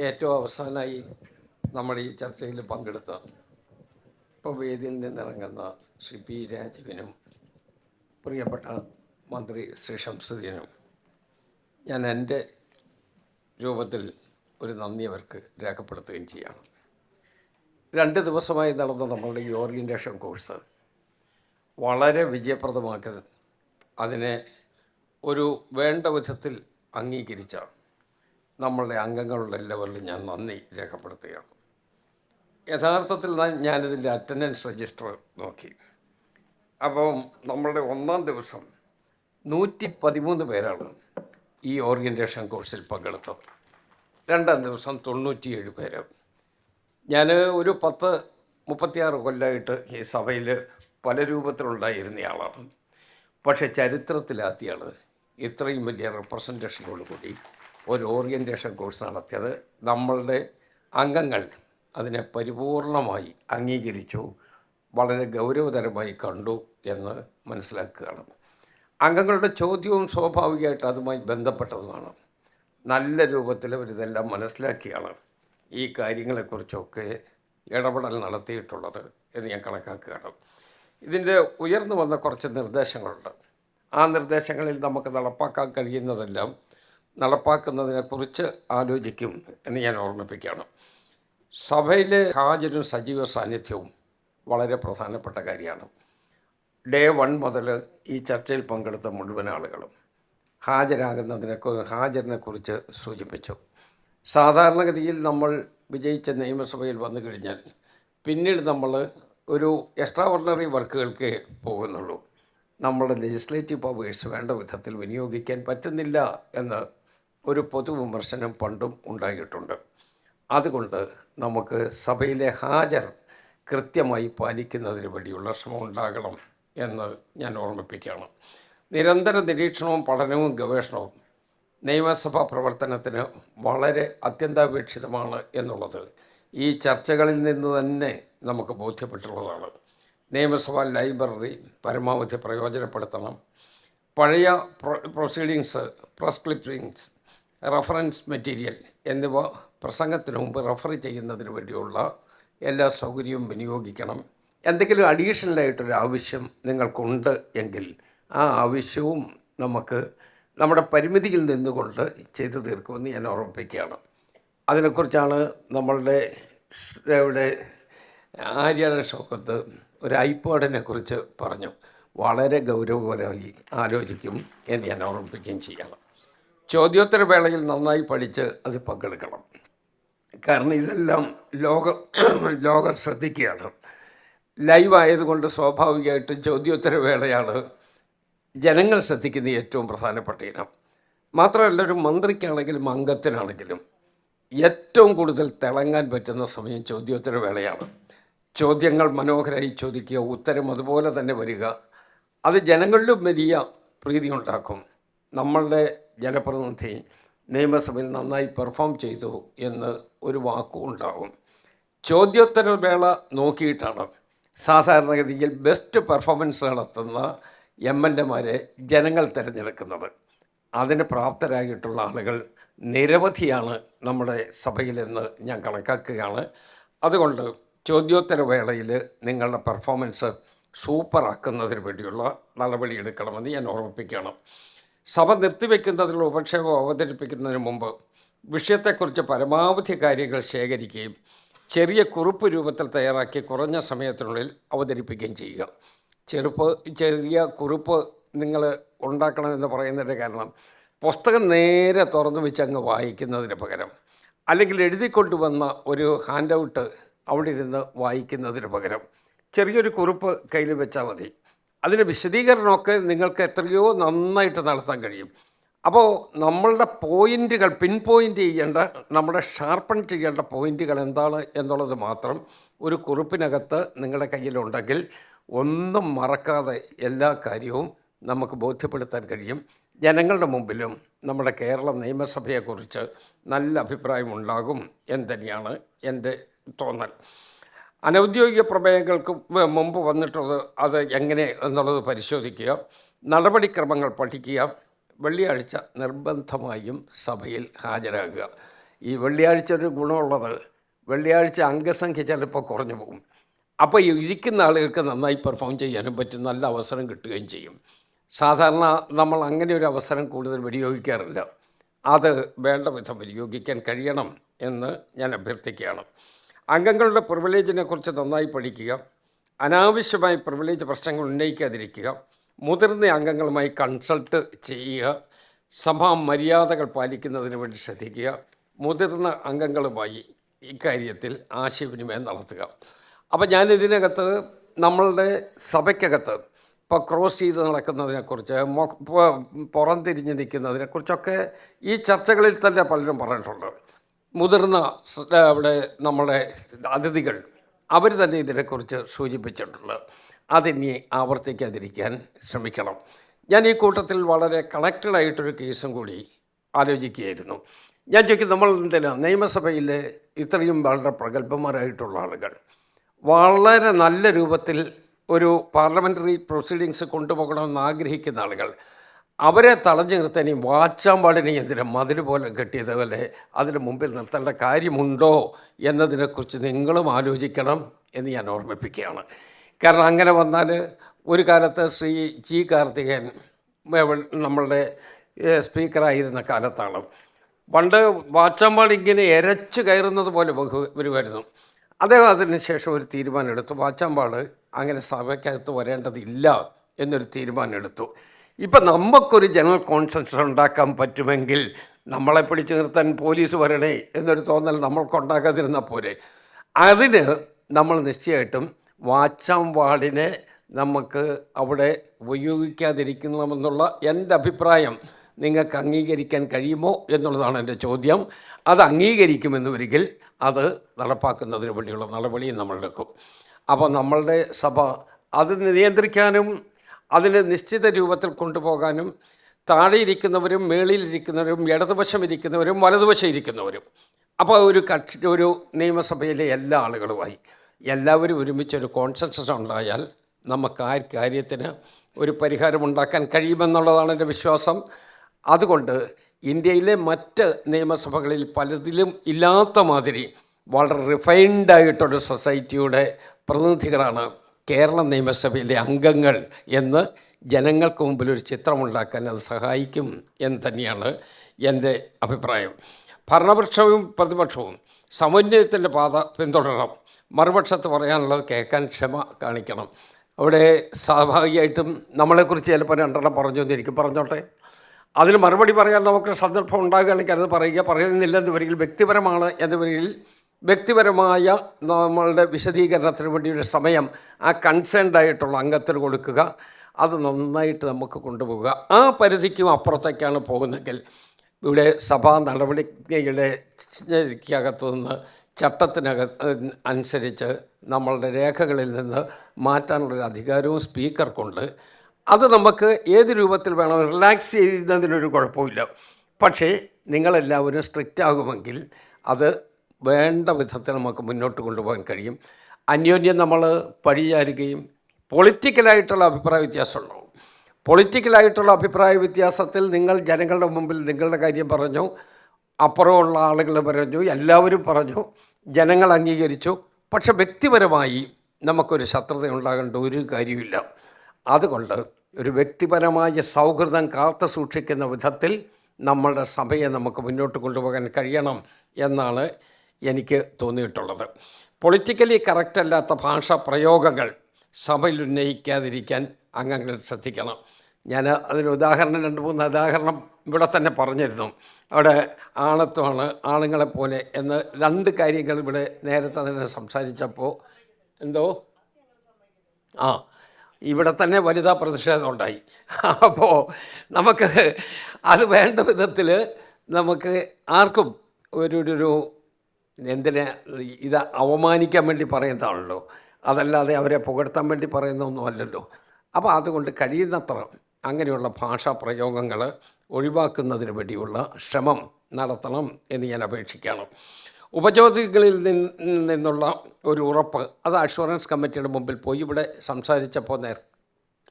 ഏറ്റവും അവസാനമായി നമ്മൾ ഈ ചർച്ചയിൽ പങ്കെടുത്ത ഇപ്പോൾ വേദിയിൽ നിന്നിറങ്ങുന്ന ശ്രീ പി രാജീവിനും പ്രിയപ്പെട്ട മന്ത്രി ശ്രീ ഷംസുദ്ദീനും ഞാൻ എൻ്റെ രൂപത്തിൽ ഒരു നന്ദി അവർക്ക് രേഖപ്പെടുത്തുകയും ചെയ്യണം. 2 ദിവസമായി നടന്ന നമ്മളുടെ ഈ ഓറിയൻറ്റേഷൻ കോഴ്സ് വളരെ വിജയപ്രദമാക്കി അതിനെ ഒരു വേണ്ട വിധത്തിൽ അംഗീകരിച്ച നമ്മളുടെ അംഗങ്ങളുടെ ലെവലിൽ ഞാൻ നന്ദി രേഖപ്പെടുത്തുകയാണ്. യഥാർത്ഥത്തിൽ ഞാനിതിൻ്റെ അറ്റൻഡൻസ് രജിസ്റ്റർ നോക്കി. അപ്പം നമ്മളുടെ 1-ാം ദിവസം 113 പേരാണ് ഈ ഓറിയൻറ്റേഷൻ കോഴ്സിൽ പങ്കെടുത്തത്. 2-ാം ദിവസം 97 പേര്. ഞാൻ ഒരു 36 കൊല്ലമായിട്ട് ഈ സഭയിൽ പല രൂപത്തിലുണ്ടായിരുന്നയാളാണ്. പക്ഷേ ചരിത്രത്തിലാദ്യമാണ് ഇത്രയും വലിയ റെപ്രസെൻറ്റേഷനോടുകൂടി ഒരു ഓറിയൻറ്റേഷൻ കോഴ്സ് നടത്തിയത്. നമ്മളുടെ അംഗങ്ങൾ അതിനെ പരിപൂർണമായി അംഗീകരിച്ചു, വളരെ ഗൗരവതരമായി കണ്ടു എന്ന് മനസ്സിലാക്കുകയാണ്. അംഗങ്ങളുടെ ചോദ്യവും സ്വാഭാവികമായിട്ട് അതുമായി ബന്ധപ്പെട്ടതുമാണ്. നല്ല രൂപത്തിൽ അവരിതെല്ലാം മനസ്സിലാക്കിയാണ് ഈ കാര്യങ്ങളെക്കുറിച്ചൊക്കെ ഇടപെടൽ നടത്തിയിട്ടുള്ളത് എന്ന് ഞാൻ കണക്കാക്കുകയാണ്. ഇതിൻ്റെ ഉയർന്നു വന്ന കുറച്ച് നിർദ്ദേശങ്ങളുണ്ട്. ആ നിർദ്ദേശങ്ങളിൽ നമുക്ക് നടപ്പാക്കാൻ കഴിയുന്നതെല്ലാം നടപ്പാക്കുന്നതിനെക്കുറിച്ച് ആലോചിക്കും എന്ന് ഞാൻ ഓർമ്മിപ്പിക്കുകയാണ്. സഭയിലെ ഹാജരും സജീവ സാന്നിധ്യവും വളരെ പ്രധാനപ്പെട്ട കാര്യമാണ്. ഡേ 1 മുതൽ ഈ ചർച്ചയിൽ പങ്കെടുത്ത മുഴുവൻ ആളുകളും ഹാജരിനെക്കുറിച്ച് സൂചിപ്പിച്ചു. സാധാരണഗതിയിൽ നമ്മൾ വിജയിച്ച നിയമസഭയിൽ വന്നു കഴിഞ്ഞാൽ പിന്നീട് നമ്മൾ ഒരു എക്സ്ട്രാ ഓർഡിനറി വർക്കുകൾക്ക് പോകുന്നുള്ളൂ. നമ്മുടെ ലെജിസ്ലേറ്റീവ് പവേഴ്സ് വേണ്ട വിധത്തിൽ വിനിയോഗിക്കാൻ പറ്റുന്നില്ല എന്ന് ഒരു പൊതുവിമർശനം പണ്ടും ഉണ്ടായിട്ടുണ്ട്. അതുകൊണ്ട് നമുക്ക് സഭയിലെ ഹാജർ കൃത്യമായി പാലിക്കുന്നതിന് വേണ്ടിയുള്ള ശ്രമം ഉണ്ടാകണം എന്ന് ഞാൻ ഓർമ്മിപ്പിക്കുകയാണ്. നിരന്തര നിരീക്ഷണവും പഠനവും ഗവേഷണവും നിയമസഭാ പ്രവർത്തനത്തിന് വളരെ അത്യന്താപേക്ഷിതമാണ് എന്നുള്ളത് ഈ ചർച്ചകളിൽ നിന്ന് തന്നെ നമുക്ക് ബോധ്യപ്പെട്ടിട്ടുള്ളതാണ്. നിയമസഭാ ലൈബ്രറി പരമാവധി പ്രയോജനപ്പെടുത്തണം. പഴയ proceedings, press clippings, reference material എന്നിവ പ്രസംഗത്തിന് മുമ്പ് റെഫർ ചെയ്യുന്നതിന് വേണ്ടിയുള്ള എല്ലാ സൗകര്യവും വിനിയോഗിക്കണം. എന്തെങ്കിലും അഡീഷണലായിട്ടൊരു ആവശ്യം നിങ്ങൾക്കുണ്ട് എങ്കിൽ ആ ആവശ്യവും നമുക്ക് നമ്മുടെ പരിമിതിയിൽ നിന്നുകൊണ്ട് ചെയ്തു തീർക്കുമെന്ന് ഞാൻ ഓർമ്മിപ്പിക്കുകയാണ്. അതിനെക്കുറിച്ചാണ് നമ്മളുടെ ഇവിടെ ആര്യാടൻ ഷൗക്കത്ത് ഒരു ഐപാഡിനെ കുറിച്ച് പറഞ്ഞു. വളരെ ഗൗരവപരമായി ആലോചിക്കും എന്ന് ഞാൻ ഓർമ്മിപ്പിക്കുകയും ചെയ്യണം. ചോദ്യോത്തര വേളയിൽ നന്നായി പഠിച്ച് അത് പങ്കെടുക്കണം. കാരണം ഇതെല്ലാം ലോകം ശ്രദ്ധിക്കുകയാണ്. ലൈവ് ആയതുകൊണ്ട് സ്വാഭാവികമായിട്ടും ചോദ്യോത്തര വേളയാണ് ജനങ്ങൾ ശ്രദ്ധിക്കുന്ന ഏറ്റവും പ്രധാനപ്പെട്ട ഇനം. മാത്രമല്ല, ഒരു മന്ത്രിക്കാണെങ്കിലും അംഗത്തിനാണെങ്കിലും ഏറ്റവും കൂടുതൽ തിളങ്ങാൻ പറ്റുന്ന സമയം ചോദ്യോത്തര വേളയാണ്. ചോദ്യങ്ങൾ മനോഹരമായി ചോദിക്കുക, ഉത്തരം അതുപോലെ തന്നെ വരിക, അത് ജനങ്ങളിലും വലിയ പ്രീതി ഉണ്ടാക്കും. നമ്മളുടെ ജനപ്രതിനിധി നിയമസഭയിൽ നന്നായി പെർഫോം ചെയ്തു എന്ന് ഒരു വാക്കും ഉണ്ടാകും. ചോദ്യോത്തര വേള നോക്കിയിട്ടാണ് സാധാരണഗതിയിൽ ബെസ്റ്റ് പെർഫോമൻസ് നടത്തുന്ന MLA-മാരെ ജനങ്ങൾ തിരഞ്ഞെടുക്കുന്നത്. അതിന് പ്രാപ്തരായിട്ടുള്ള ആളുകൾ നിരവധിയാണ് നമ്മുടെ സഭയിലെന്ന് ഞാൻ കണക്കാക്കുകയാണ്. അതുകൊണ്ട് ചോദ്യോത്തര വേളയിൽ നിങ്ങളുടെ പെർഫോമൻസ് സൂപ്പറാക്കുന്നതിന് വേണ്ടിയുള്ള നടപടിയെടുക്കണമെന്ന് ഞാൻ ഓർമ്മിപ്പിക്കുകയാണ്. സഭ നിർത്തിവെക്കുന്നതിനുള്ള ഉപക്ഷേപം അവതരിപ്പിക്കുന്നതിന് മുമ്പ് വിഷയത്തെക്കുറിച്ച് പരമാവധി കാര്യങ്ങൾ ശേഖരിക്കുകയും ചെറിയ കുറിപ്പ് രൂപത്തിൽ തയ്യാറാക്കി കുറഞ്ഞ സമയത്തിനുള്ളിൽ അവതരിപ്പിക്കുകയും ചെയ്യുക. ചെറിയ കുറിപ്പ് നിങ്ങൾ ഉണ്ടാക്കണമെന്ന് പറയുന്നതിൻ്റെ കാരണം പുസ്തകം നേരെ തുറന്നു വെച്ച് അങ്ങ് വായിക്കുന്നതിന് പകരം, അല്ലെങ്കിൽ എഴുതിക്കൊണ്ടുവന്ന ഒരു ഹാൻഡ് ഔട്ട് അവിടെ ഇരുന്ന് വായിക്കുന്നതിന് പകരം ചെറിയൊരു കുറിപ്പ് കയ്യിൽ വെച്ചാൽ മതി. അതിൻ്റെ വിശദീകരണമൊക്കെ നിങ്ങൾക്ക് എത്രയോ നന്നായിട്ട് നടത്താൻ കഴിയും. അപ്പോൾ നമ്മളുടെ പോയിൻ്റുകൾ പിൻ പോയിൻ്റ് ചെയ്യേണ്ട, നമ്മുടെ ഷാർപ്പൺ ചെയ്യേണ്ട പോയിൻ്റുകൾ എന്താണ് എന്നുള്ളത് മാത്രം ഒരു കുറിപ്പിനകത്ത് നിങ്ങളുടെ കയ്യിലുണ്ടെങ്കിൽ ഒന്നും മറക്കാതെ എല്ലാ കാര്യവും നമുക്ക് ബോധ്യപ്പെടുത്താൻ കഴിയും. ജനങ്ങളുടെ മുമ്പിലും നമ്മുടെ കേരള നിയമസഭയെക്കുറിച്ച് നല്ല അഭിപ്രായമുണ്ടാകും എന്ന് തന്നെയാണ് എൻ്റെ തോന്നൽ. അനൗദ്യോഗിക പ്രമേയങ്ങൾക്ക് മുമ്പ് വന്നിട്ടുള്ളത് അത് എങ്ങനെ എന്നുള്ളത് പരിശോധിക്കുക, നടപടിക്രമങ്ങൾ പഠിക്കുക, വെള്ളിയാഴ്ച നിർബന്ധമായും സഭയിൽ ഹാജരാകുക. ഈ വെള്ളിയാഴ്ച ഒരു ഗുണമുള്ളത്, വെള്ളിയാഴ്ച അംഗസംഖ്യ ചിലപ്പോൾ കുറഞ്ഞു പോകും. അപ്പോൾ ഈ ഇരിക്കുന്ന ആളുകൾക്ക് നന്നായി പെർഫോം ചെയ്യാനും പറ്റും, നല്ല അവസരം കിട്ടുകയും ചെയ്യും. സാധാരണ നമ്മൾ അങ്ങനെ ഒരു അവസരം കൂടുതൽ വിനിയോഗിക്കാറില്ല. അത് വേണ്ട വിധം വിനിയോഗിക്കാൻ കഴിയണം എന്ന് ഞാൻ അഭ്യർത്ഥിക്കുകയാണ്. അംഗങ്ങളുടെ പ്രിവിലേജിനെ കുറിച്ച് നന്നായി പഠിക്കുക, അനാവശ്യമായി പ്രിവിലേജ് പ്രശ്നങ്ങൾ ഉന്നയിക്കാതിരിക്കുക, മുതിർന്ന അംഗങ്ങളുമായി കൺസൾട്ട് ചെയ്യുക, സഭാ മര്യാദകൾ പാലിക്കുന്നതിന് വേണ്ടി ശ്രദ്ധിക്കുക, മുതിർന്ന അംഗങ്ങളുമായി ഇക്കാര്യത്തിൽ ആശയവിനിമയം നടത്തുക. അപ്പം ഞാനിതിനകത്ത് നമ്മളുടെ സഭയ്ക്കകത്ത് ഇപ്പോൾ ക്രോസ് ചെയ്ത് നടക്കുന്നതിനെക്കുറിച്ച്, പുറംതിരിഞ്ഞ് നിൽക്കുന്നതിനെക്കുറിച്ചൊക്കെ ഈ ചർച്ചകളിൽ തന്നെ പലരും പറഞ്ഞിട്ടുണ്ട്. മുതിർന്ന അവിടെ നമ്മുടെ അതിഥികൾ അവർ തന്നെ ഇതിനെക്കുറിച്ച് സൂചിപ്പിച്ചിട്ടുണ്ട്. അതിനി ആവർത്തിക്കാതിരിക്കാൻ ശ്രമിക്കണം. ഞാൻ ഈ കൂട്ടത്തിൽ വളരെ കണക്റ്റഡായിട്ടൊരു കേസും കൂടി ആലോചിക്കുകയായിരുന്നു. ഞാൻ ചോദിക്കും, നമ്മൾ എന്തിനാണ് നിയമസഭയിൽ ഇത്രയും വളരെ പ്രഗത്ഭന്മാരായിട്ടുള്ള ആളുകൾ, വളരെ നല്ല രൂപത്തിൽ ഒരു പാർലമെൻ്ററി പ്രൊസീഡിങ്സ് കൊണ്ടുപോകണമെന്ന് ആഗ്രഹിക്കുന്ന ആളുകൾ, അവരെ തടഞ്ഞു നിർത്താൻ ഈ വാച്ചാമ്പാടിനെ എന്തിനും മതിൽ പോലെ കെട്ടിയതുപോലെ അതിന് മുമ്പിൽ നിർത്തേണ്ട കാര്യമുണ്ടോ എന്നതിനെക്കുറിച്ച് നിങ്ങളും ആലോചിക്കണം എന്ന് ഞാൻ ഓർമ്മിപ്പിക്കുകയാണ്. കാരണം അങ്ങനെ വന്നാൽ ഒരു കാലത്ത് ശ്രീ ജി കാർത്തികേയൻ നമ്മളുടെ സ്പീക്കറായിരുന്ന കാലത്താണ്, പണ്ട് വാച്ചാമ്പാട് ഇങ്ങനെ എരച്ച് കയറുന്നത് പോലെ വരുമായിരുന്നു. അദ്ദേഹം അതിന് ശേഷം ഒരു തീരുമാനം എടുത്തു, വാച്ചാമ്പാട് അങ്ങനെ സഭയ്ക്കകത്ത് വരേണ്ടതില്ല എന്നൊരു തീരുമാനം എടുത്തു. ഇപ്പം നമുക്കൊരു ജനറൽ കോൺസെൻസസ് ഉണ്ടാക്കാൻ പറ്റുമെങ്കിൽ നമ്മളെ പിടിച്ചു നിർത്താൻ പോലീസ് വരണേ എന്നൊരു തോന്നൽ നമ്മൾക്കുണ്ടാക്കാതിരുന്നാൽ പോരെ. അതിന് നമ്മൾ നിശ്ചയമായിട്ടും വാച്ചാമ്പാടിനെ നമുക്ക് അവിടെ ഉപയോഗിക്കാതിരിക്കണമെന്നുള്ള എൻ്റെ അഭിപ്രായം നിങ്ങൾക്ക് അംഗീകരിക്കാൻ കഴിയുമോ എന്നുള്ളതാണ് എൻ്റെ ചോദ്യം. അത് അംഗീകരിക്കുമെന്ന് ഒരിക്കൽ അത് നടപ്പാക്കുന്നതിന് വേണ്ടിയുള്ള നടപടിയും നമ്മളെടുക്കും. അപ്പോൾ നമ്മളുടെ സഭ അത് നിയന്ത്രിക്കാനും അതിന് നിശ്ചിത രൂപത്തിൽ കൊണ്ടുപോകാനും താഴെ ഇരിക്കുന്നവരും മേളിലിരിക്കുന്നവരും ഇടതുവശം ഇരിക്കുന്നവരും വലതുവശം ഇരിക്കുന്നവരും, അപ്പോൾ ഒരു നിയമസഭയിലെ എല്ലാ ആളുകളുമായി എല്ലാവരും ഒരുമിച്ചൊരു കോൺസെൻസസ് ഉണ്ടായാൽ നമുക്ക് ആ കാര്യത്തിന് ഒരു പരിഹാരമുണ്ടാക്കാൻ കഴിയുമെന്നുള്ളതാണ് എൻ്റെ വിശ്വാസം. അതുകൊണ്ട് ഇന്ത്യയിലെ മറ്റ് നിയമസഭകളിൽ പലതിലും ഇല്ലാത്ത മാതിരി വളരെ റിഫൈൻഡായിട്ടൊരു സൊസൈറ്റിയുടെ പ്രതിനിധികളാണ് കേരള നിയമസഭയിലെ അംഗങ്ങൾ എന്ന് ജനങ്ങൾക്ക് മുമ്പിൽ ഒരു ചിത്രമുണ്ടാക്കാൻ അത് സഹായിക്കും എന്ന് തന്നെയാണ് എൻ്റെ അഭിപ്രായം. ഭരണപക്ഷവും പ്രതിപക്ഷവും സമന്വയത്തിൻ്റെ പാത പിന്തുടരണം. മറുപക്ഷത്ത് പറയാനുള്ളത് കേൾക്കാൻ ക്ഷമ കാണിക്കണം. അവിടെ സ്വാഭാവികമായിട്ടും നമ്മളെക്കുറിച്ച് ചിലപ്പോൾ രണ്ടെണ്ണം പറഞ്ഞു എന്നിരിക്കും, പറഞ്ഞോട്ടെ. അതിന് മറുപടി പറയാൻ നമുക്ക് സന്ദർഭം ഉണ്ടാകുകയാണെങ്കിൽ അത് പറയുന്നില്ലെന്ന് വരികിൽ വ്യക്തിപരമാണ് എന്ന് വരികിൽ വ്യക്തിപരമായ നമ്മളുടെ വിശദീകരണത്തിന് വേണ്ടി ഒരു സമയം ആ കൺസേൺഡായിട്ടുള്ള അംഗത്തിന് കൊടുക്കുക. അത് നന്നായിട്ട് നമുക്ക് കൊണ്ടുപോകുക. ആ പരിധിക്കും അപ്പുറത്തേക്കാണ് പോകുന്നതെങ്കിൽ ഇവിടെ സഭാ നടപടിയുടെ അകത്തു നിന്ന് അനുസരിച്ച് നമ്മളുടെ രേഖകളിൽ നിന്ന് മാറ്റാനുള്ളൊരു അധികാരവും സ്പീക്കർക്കുണ്ട്. അത് നമുക്ക് ഏത് രൂപത്തിൽ വേണം റിലാക്സ് ചെയ്യുന്നതിനൊരു കുഴപ്പമില്ല. പക്ഷേ നിങ്ങളെല്ലാവരും സ്ട്രിക്റ്റ് ആകുമെങ്കിൽ അത് വേണ്ട വിധത്തിൽ നമുക്ക് മുന്നോട്ട് കൊണ്ടുപോകാൻ കഴിയും. അന്യോന്യം നമ്മൾ പഴിചാരുകയും പൊളിറ്റിക്കലായിട്ടുള്ള അഭിപ്രായ വ്യത്യാസമുണ്ടാവും. പൊളിറ്റിക്കലായിട്ടുള്ള അഭിപ്രായ വ്യത്യാസത്തിൽ നിങ്ങൾ ജനങ്ങളുടെ മുമ്പിൽ നിങ്ങളുടെ കാര്യം പറഞ്ഞു, അപ്പുറമുള്ള ആളുകൾ പറഞ്ഞു, എല്ലാവരും പറഞ്ഞു, ജനങ്ങൾ അംഗീകരിച്ചു. പക്ഷെ വ്യക്തിപരമായി നമുക്കൊരു ശത്രുത ഉണ്ടാകേണ്ട ഒരു കാര്യമില്ല. അതുകൊണ്ട് ഒരു വ്യക്തിപരമായ സൗഹൃദം കാത്തു സൂക്ഷിക്കുന്ന വിധത്തിൽ നമ്മളുടെ സഭയെ നമുക്ക് മുന്നോട്ട് കൊണ്ടുപോകാൻ കഴിയണം എന്നാണ് എനിക്ക് തോന്നിയിട്ടുള്ളത്. പൊളിറ്റിക്കലി കറക്റ്റല്ലാത്ത ഭാഷാ പ്രയോഗങ്ങൾ സഭയിൽ ഉന്നയിക്കാതിരിക്കാൻ അംഗങ്ങൾ ശ്രദ്ധിക്കണം. ഞാൻ അതിന് ഉദാഹരണം 2-3 ഉദാഹരണം ഇവിടെ തന്നെ പറഞ്ഞിരുന്നു. അവിടെ ആണത്വമാണ്, ആണുങ്ങളെപ്പോലെ എന്ന് 2 കാര്യങ്ങൾ ഇവിടെ നേരത്തെ തന്നെ സംസാരിച്ചപ്പോൾ ഇവിടെ തന്നെ വനിതാ പ്രതിഷേധം ഉണ്ടായി. അപ്പോൾ നമുക്ക് അത് വേണ്ട വിധത്തിൽ നമുക്ക് ആർക്കും ഒരു എന്തിനെ ഇത് അവമാനിക്കാൻ വേണ്ടി പറയുന്നതാണല്ലോ, അതല്ലാതെ അവരെ പുകഴ്ത്താൻ വേണ്ടി പറയുന്നൊന്നും അല്ലല്ലോ. അപ്പോൾ അതുകൊണ്ട് കഴിയുന്നത്ര അങ്ങനെയുള്ള ഭാഷാ പ്രയോഗങ്ങൾ ഒഴിവാക്കുന്നതിന് വേണ്ടിയുള്ള ശ്രമം നടത്തണം എന്ന് ഞാൻ അപേക്ഷിക്കുകയാണ്. ഉപജ്യോതികളിൽ നിന്നുള്ള ഒരു ഉറപ്പ്, അത് അഷുറൻസ് കമ്മിറ്റിയുടെ മുമ്പിൽ പോയി ഇവിടെ സംസാരിച്ചപ്പോൾ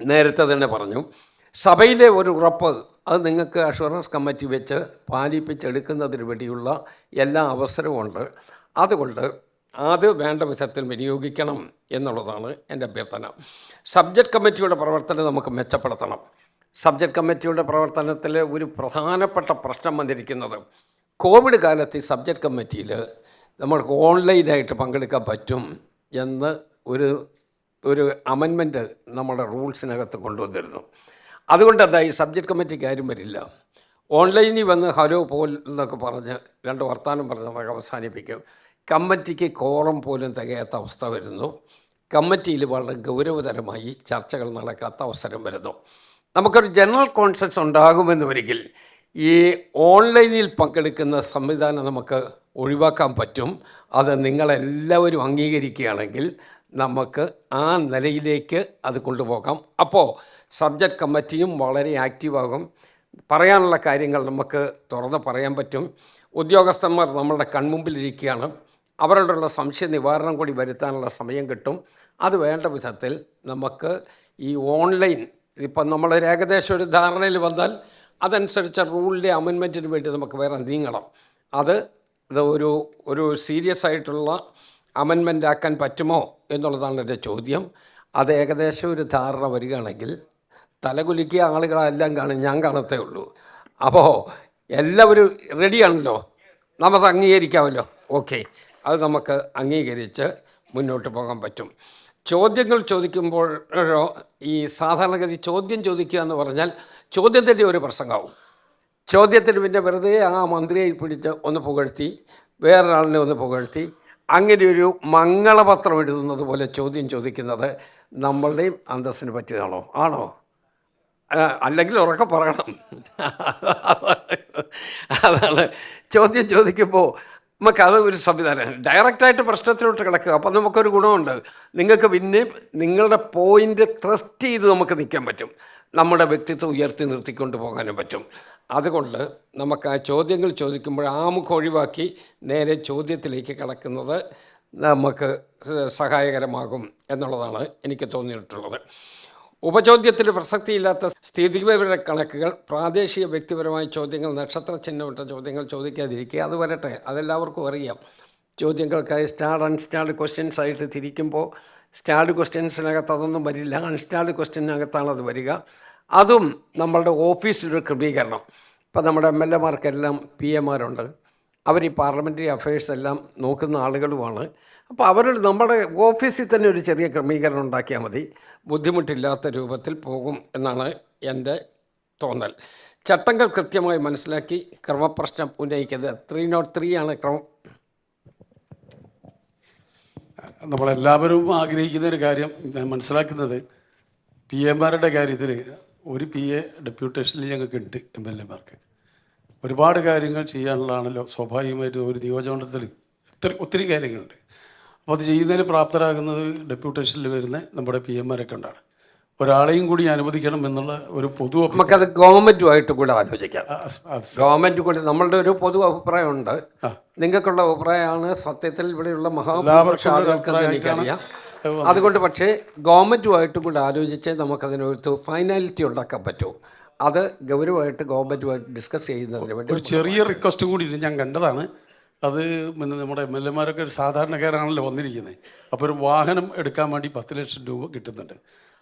നേരത്തെ തന്നെ പറഞ്ഞു, സഭയിലെ ഒരു ഉറപ്പ് അത് നിങ്ങൾക്ക് അഷുറൻസ് കമ്മിറ്റി വെച്ച് പാലിപ്പിച്ചെടുക്കുന്നതിന് വേണ്ടിയുള്ള എല്ലാ അവസരവുമുണ്ട്. അതുകൊണ്ട് അത് വേണ്ട വിധത്തിൽ വിനിയോഗിക്കണം എന്നുള്ളതാണ് എൻ്റെ അഭ്യർത്ഥന. സബ്ജക്റ്റ് കമ്മിറ്റിയുടെ പ്രവർത്തനം നമുക്ക് മെച്ചപ്പെടുത്തണം. സബ്ജക്റ്റ് കമ്മിറ്റിയുടെ പ്രവർത്തനത്തിൽ ഒരു പ്രധാനപ്പെട്ട പ്രശ്നം വന്നിരിക്കുന്നത്, കോവിഡ് കാലത്ത് ഈ സബ്ജക്റ്റ് കമ്മിറ്റിയിൽ നമ്മൾക്ക് ഓൺലൈനായിട്ട് പങ്കെടുക്കാൻ പറ്റും എന്ന് ഒരു അമെൻമെൻറ്റ് നമ്മുടെ റൂൾസിനകത്ത് കൊണ്ടുവന്നിരുന്നു. അതുകൊണ്ട് ഈ സബ്ജക്റ്റ് കമ്മിറ്റിക്ക് ആരും വരില്ല. ഓൺലൈനിൽ വന്ന് ഹലോ പോൽ എന്നൊക്കെ പറഞ്ഞ് 2 വർത്താനം പറഞ്ഞതൊക്കെ അവസാനിപ്പിക്കും. കമ്മിറ്റിക്ക് കോറം പോലും തികയാത്ത അവസ്ഥ വരുന്നു. കമ്മിറ്റിയിൽ വളരെ ഗൗരവതരമായി ചർച്ചകൾ നടക്കാത്ത അവസരം വരുന്നു. നമുക്കൊരു ജനറൽ കോൺസെൻസസ് ഉണ്ടാകുമെന്ന് വരികിൽ ഈ ഓൺലൈനിൽ പങ്കെടുക്കുന്ന സംവിധാനം നമുക്ക് ഒഴിവാക്കാൻ പറ്റും. അത് നിങ്ങളെല്ലാവരും അംഗീകരിക്കുകയാണെങ്കിൽ നമുക്ക് ആ നിലയിലേക്ക് അത് കൊണ്ടുപോകാം. അപ്പോൾ സബ്ജക്റ്റ് കമ്മിറ്റിയും വളരെ ആക്റ്റീവാകും. പറയാനുള്ള കാര്യങ്ങൾ നമുക്ക് തുറന്ന് പറയാൻ പറ്റും. ഉദ്യോഗസ്ഥന്മാർ നമ്മളുടെ കൺമുമ്പിലിരിക്കുകയാണ്. അവരോടുള്ള സംശയ നിവാരണം കൂടി വരുത്താനുള്ള സമയം കിട്ടും. അത് വേണ്ട വിധത്തിൽ നമുക്ക് ഈ ഓൺലൈൻ ഇപ്പം നമ്മൾ ഏകദേശം ഒരു ധാരണയിൽ വന്നാൽ അതനുസരിച്ച റൂളിൻ്റെ അമെൻമെൻറ്റിന് വേണ്ടി നമുക്ക് വേറെ നീങ്ങണം. അത് ഒരു സീരിയസ് ആയിട്ടുള്ള അമെൻമെൻ്റ് ആക്കാൻ പറ്റുമോ എന്നുള്ളതാണ് എൻ്റെ ചോദ്യം. അത് ഏകദേശം ഒരു ധാരണ വരികയാണെങ്കിൽ തലകുലുക്കിയ ആളുകളെല്ലാം കാണും, ഞാൻ കാണത്തേ ഉള്ളൂ. അപ്പോൾ എല്ലാവരും റെഡിയാണല്ലോ, നമുക്ക് അംഗീകരിക്കാമല്ലോ. ഓക്കെ, അത് നമുക്ക് അംഗീകരിച്ച് മുന്നോട്ട് പോകാൻ പറ്റും. ചോദ്യങ്ങൾ ചോദിക്കുമ്പോഴോ ഈ സാധാരണഗതി ചോദ്യം ചോദിക്കുക എന്ന് പറഞ്ഞാൽ ചോദ്യത്തിൻ്റെ ഒരു പ്രസംഗമാവും. ചോദ്യത്തിന് പിന്നെ വെറുതെ ആ മന്ത്രിയെ പിടിച്ച് ഒന്ന് പുകഴ്ത്തി വേറൊരാളിനെ ഒന്ന് പുകഴ്ത്തി അങ്ങനെയൊരു മംഗളപത്രം എഴുതുന്നത് പോലെ ചോദ്യം ചോദിക്കുന്നത് നമ്മളുടെയും അന്തസ്സിന് പറ്റിയതാണോ? ആണോ? അല്ലെങ്കിൽ ഉറക്കെ പറയണം. അതാണ് ചോദ്യം ചോദിക്കുമ്പോൾ നമുക്കത് ഒരു സംവിധാനം. ഡയറക്റ്റായിട്ട് പ്രശ്നത്തിലോട്ട് കിടക്കുക. അപ്പം നമുക്കൊരു ഗുണമുണ്ട്. നിങ്ങൾക്ക് പിന്നെ നിങ്ങളുടെ പോയിൻ്റ് ത്രസ്റ്റ് ചെയ്ത് നമുക്ക് നിൽക്കാൻ പറ്റും. നമ്മുടെ വ്യക്തിത്വം ഉയർത്തി നിർത്തിക്കൊണ്ട് പോകാനും പറ്റും. അതുകൊണ്ട് നമുക്ക് ആ ചോദ്യങ്ങൾ ചോദിക്കുമ്പോൾ ആമുഖം ഒഴിവാക്കി നേരെ ചോദ്യത്തിലേക്ക് കടക്കുന്നത് നമുക്ക് സഹായകരമാകും എന്നുള്ളതാണ് എനിക്ക് തോന്നിയിട്ടുള്ളത്. ഉപചോദ്യത്തിന് പ്രസക്തിയില്ലാത്ത സ്ഥിതിവിവര കണക്കുകൾ, പ്രാദേശിക വ്യക്തിപരമായ ചോദ്യങ്ങൾ, നക്ഷത്ര ചിഹ്നമിട്ട ചോദ്യങ്ങൾ ചോദിക്കാതിരിക്കുക. അത് വരട്ടെ, അതെല്ലാവർക്കും അറിയാം. ചോദ്യങ്ങൾക്കായി സ്റ്റാർഡ് അൺസ്റ്റാർഡ് ക്വസ്റ്റ്യൻസ് ആയിട്ട് തിരിക്കുമ്പോൾ സ്റ്റാർഡ് ക്വസ്റ്റ്യൻസിനകത്ത് അതൊന്നും വരില്ല, അൺസ്റ്റാർഡ് ക്വസ്റ്റ്യനകത്താണ് അത് വരിക. അതും നമ്മളുടെ ഓഫീസിലൊരു ക്രമീകരണം. ഇപ്പം നമ്മുടെ MLA-മാർക്കെല്ലാം PM-മാരുണ്ട്. അവർ ഈ പാർലമെൻ്ററി അഫയേഴ്സ് എല്ലാം നോക്കുന്ന ആളുകളുമാണ്. അപ്പോൾ അവരോട് നമ്മുടെ ഓഫീസിൽ തന്നെ ഒരു ചെറിയ ക്രമീകരണം ഉണ്ടാക്കിയാൽ മതി, ബുദ്ധിമുട്ടില്ലാത്ത രൂപത്തിൽ പോകും എന്നാണ് എൻ്റെ തോന്നൽ. ചട്ടങ്ങൾ കൃത്യമായി മനസ്സിലാക്കി ക്രമപ്രശ്നം ഉന്നയിക്കുന്നത് 303 ആണ് ക്രമം. നമ്മളെല്ലാവരും ആഗ്രഹിക്കുന്ന ഒരു കാര്യം മനസ്സിലാക്കുന്നത്, PM-മാരുടെ കാര്യത്തിൽ ഒരു PA ഡെപ്യൂട്ടേഷനിൽ ഞങ്ങൾക്ക് ഉണ്ട്. MLA-മാർക്ക് ഒരുപാട് കാര്യങ്ങൾ ചെയ്യാനുള്ളതാണല്ലോ സ്വാഭാവികമായിട്ടും ഒരു നിയോജകമണ്ഡലത്തിൽ ഒത്തിരി കാര്യങ്ങളുണ്ട്. അപ്പോൾ അത് ചെയ്യുന്നതിന് പ്രാപ്തരാകുന്നത് ഡെപ്യൂട്ടേഷനിൽ വരുന്ന നമ്മുടെ PM-മാരൊക്കെ ഉണ്ടാണ്. ഒരാളെയും കൂടി അനുവദിക്കണം എന്നുള്ള ഒരു പൊതു നമുക്കത് ഗവൺമെൻറ്റുമായിട്ട് കൂടെ ആലോചിക്കാം. ഗവൺമെൻറ് കൂടെ നമ്മളുടെ ഒരു പൊതു അഭിപ്രായമുണ്ട്. നിങ്ങൾക്കുള്ള അഭിപ്രായമാണ് സത്യത്തിൽ ഇവിടെയുള്ള മഹാഭൂരിപക്ഷ ആളുകൾക്ക് എനിക്കറിയാം. അതുകൊണ്ട് പക്ഷേ ഗവൺമെൻറ്റുമായിട്ട് കൂടെ ആലോചിച്ച് നമുക്കതിനൊരു ഫൈനാലിറ്റി ഉണ്ടാക്കാൻ പറ്റും. അത് ഗൗരവമായിട്ട് ഗവൺമെൻറ്റുമായിട്ട് ഡിസ്കസ് ചെയ്യുന്നതിന് വേണ്ടി ഒരു ചെറിയ റിക്വസ്റ്റ് കൂടി ഞാൻ കണ്ടതാണ്. അത് നമ്മുടെ MLA-മാരൊക്കെ ഒരു സാധാരണക്കാരാണല്ലോ വന്നിരിക്കുന്നത്. അപ്പോൾ ഒരു വാഹനം എടുക്കാൻ വേണ്ടി 10 ലക്ഷം രൂപ കിട്ടുന്നുണ്ട്.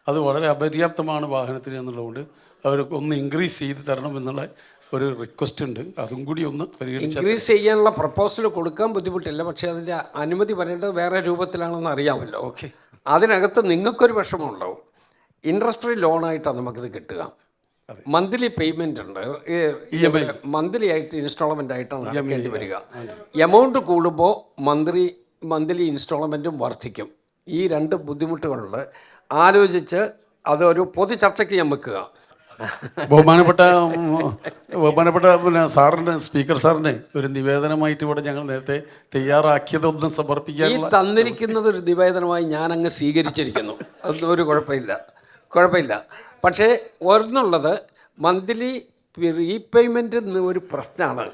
അത് വളരെ അപര്യാപ്തമാണ് വാഹനത്തിന് എന്നുള്ളതുകൊണ്ട് അവർ ഒന്ന് ഇൻക്രീസ് ചെയ്ത് തരണം എന്നുള്ള ഒരു റിക്വസ്റ്റ് ഉണ്ട്. അതും കൂടി ഒന്ന് പരിഗണിച്ച് ഇൻക്രീസ് ചെയ്യാനുള്ള പ്രപ്പോസൽ കൊടുക്കാൻ ബുദ്ധിമുട്ടില്ല. പക്ഷേ അതിൻ്റെ അനുമതി വരേണ്ടത് വേറെ രൂപത്തിലാണെന്ന് അറിയാമല്ലോ. ഓക്കെ, അതിനകത്ത് നിങ്ങൾക്കൊരു വിഷമമുണ്ടാവും. ഇൻട്രസ്റ്റ് ഫ്രീ ലോണായിട്ടാണ് നമുക്കിത് കിട്ടുക. മന്ത്ലി പേയ്മെൻ്റ് ഉണ്ട്, മന്ത്ലി ആയിട്ട് ഇൻസ്റ്റാൾമെൻ്റ് ആയിട്ടാണ് അടയ്ക്കേണ്ടി വരിക. എമൗണ്ട് കൂടുമ്പോൾ മന്ത്ലി ഇൻസ്റ്റാൾമെൻറ്റും വർദ്ധിക്കും. ഈ 2 ബുദ്ധിമുട്ടുകളുണ്ട്. ആലോചിച്ച് അതൊരു പൊതു ചർച്ചയ്ക്ക് ഞാൻ വെക്കുക. ബഹുമാനപ്പെട്ട സാറിന്, സ്പീക്കർ സാറിന് ഒരു നിവേദനമായിട്ട് ഇവിടെ ഞങ്ങൾ നേരത്തെ തയ്യാറാക്കിയതൊന്നും സമർപ്പിക്കാൻ ഈ തന്നിരിക്കുന്നത് ഒരു നിവേദനമായി ഞാൻ അങ്ങ് സ്വീകരിച്ചിരിക്കുന്നു. അതൊന്നും ഒരു കുഴപ്പമില്ല. പക്ഷേ ഒന്നുള്ളത്, മന്ത്ലി റീപേയ്മെൻറ്റ് ഒരു പ്രശ്നമാണ്.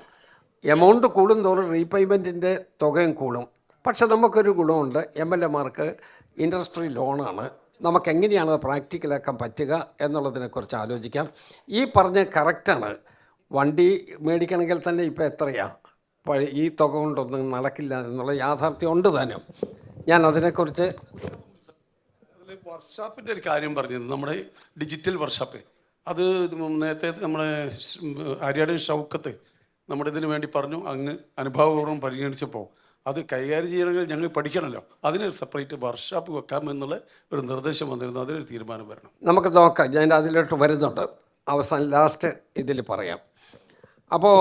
എമൗണ്ട് കൂടും തോറും റീപേയ്മെൻറ്റിൻ്റെ തുകയും കൂടും. പക്ഷെ നമുക്കൊരു ഗുണമുണ്ട്, MLA-മാർക്ക് ഇൻട്രസ്റ്റ് ഫ്രീ ലോണാണ്. നമുക്കെങ്ങനെയാണ് പ്രാക്ടിക്കലാക്കാൻ പറ്റുക എന്നുള്ളതിനെക്കുറിച്ച് ആലോചിക്കാം. ഈ പറഞ്ഞ കറക്റ്റാണ്. വണ്ടി മേടിക്കണമെങ്കിൽ തന്നെ ഇപ്പോൾ എത്രയാണ്, ഈ തുക കൊണ്ടൊന്നും നടക്കില്ല എന്നുള്ള യാഥാർത്ഥ്യം ഉണ്ട് താനും. ഞാൻ അതിനെക്കുറിച്ച് അതിൽ വർക്ക്ഷോപ്പിൻ്റെ ഒരു കാര്യം പറഞ്ഞിരുന്നു. നമ്മുടെ ഡിജിറ്റൽ വർക്ക്ഷോപ്പ് അത് നേരത്തെ നമ്മുടെ ആര്യാടൻ ഷൗക്കത്ത് നമ്മുടെ ഇതിന് വേണ്ടി പറഞ്ഞു. അങ്ങ് അനുഭവപൂർവ്വം പരിഗണിച്ചപ്പോൾ അത് കൈകാര്യം ചെയ്യണമെങ്കിൽ ഞങ്ങൾ പഠിക്കണമല്ലോ, അതിന് സെപ്പറേറ്റ് വർക്ക്ഷോപ്പ് വെക്കാമെന്നുള്ള ഒരു നിർദ്ദേശം വന്നിരുന്നു. അതിനൊരു തീരുമാനം വരണം. നമുക്ക് നോക്കാം, ഞാൻ അതിലോട്ട് വരുന്നുണ്ട്, അവസാനം ലാസ്റ്റ് ഇതിൽ പറയാം. അപ്പോൾ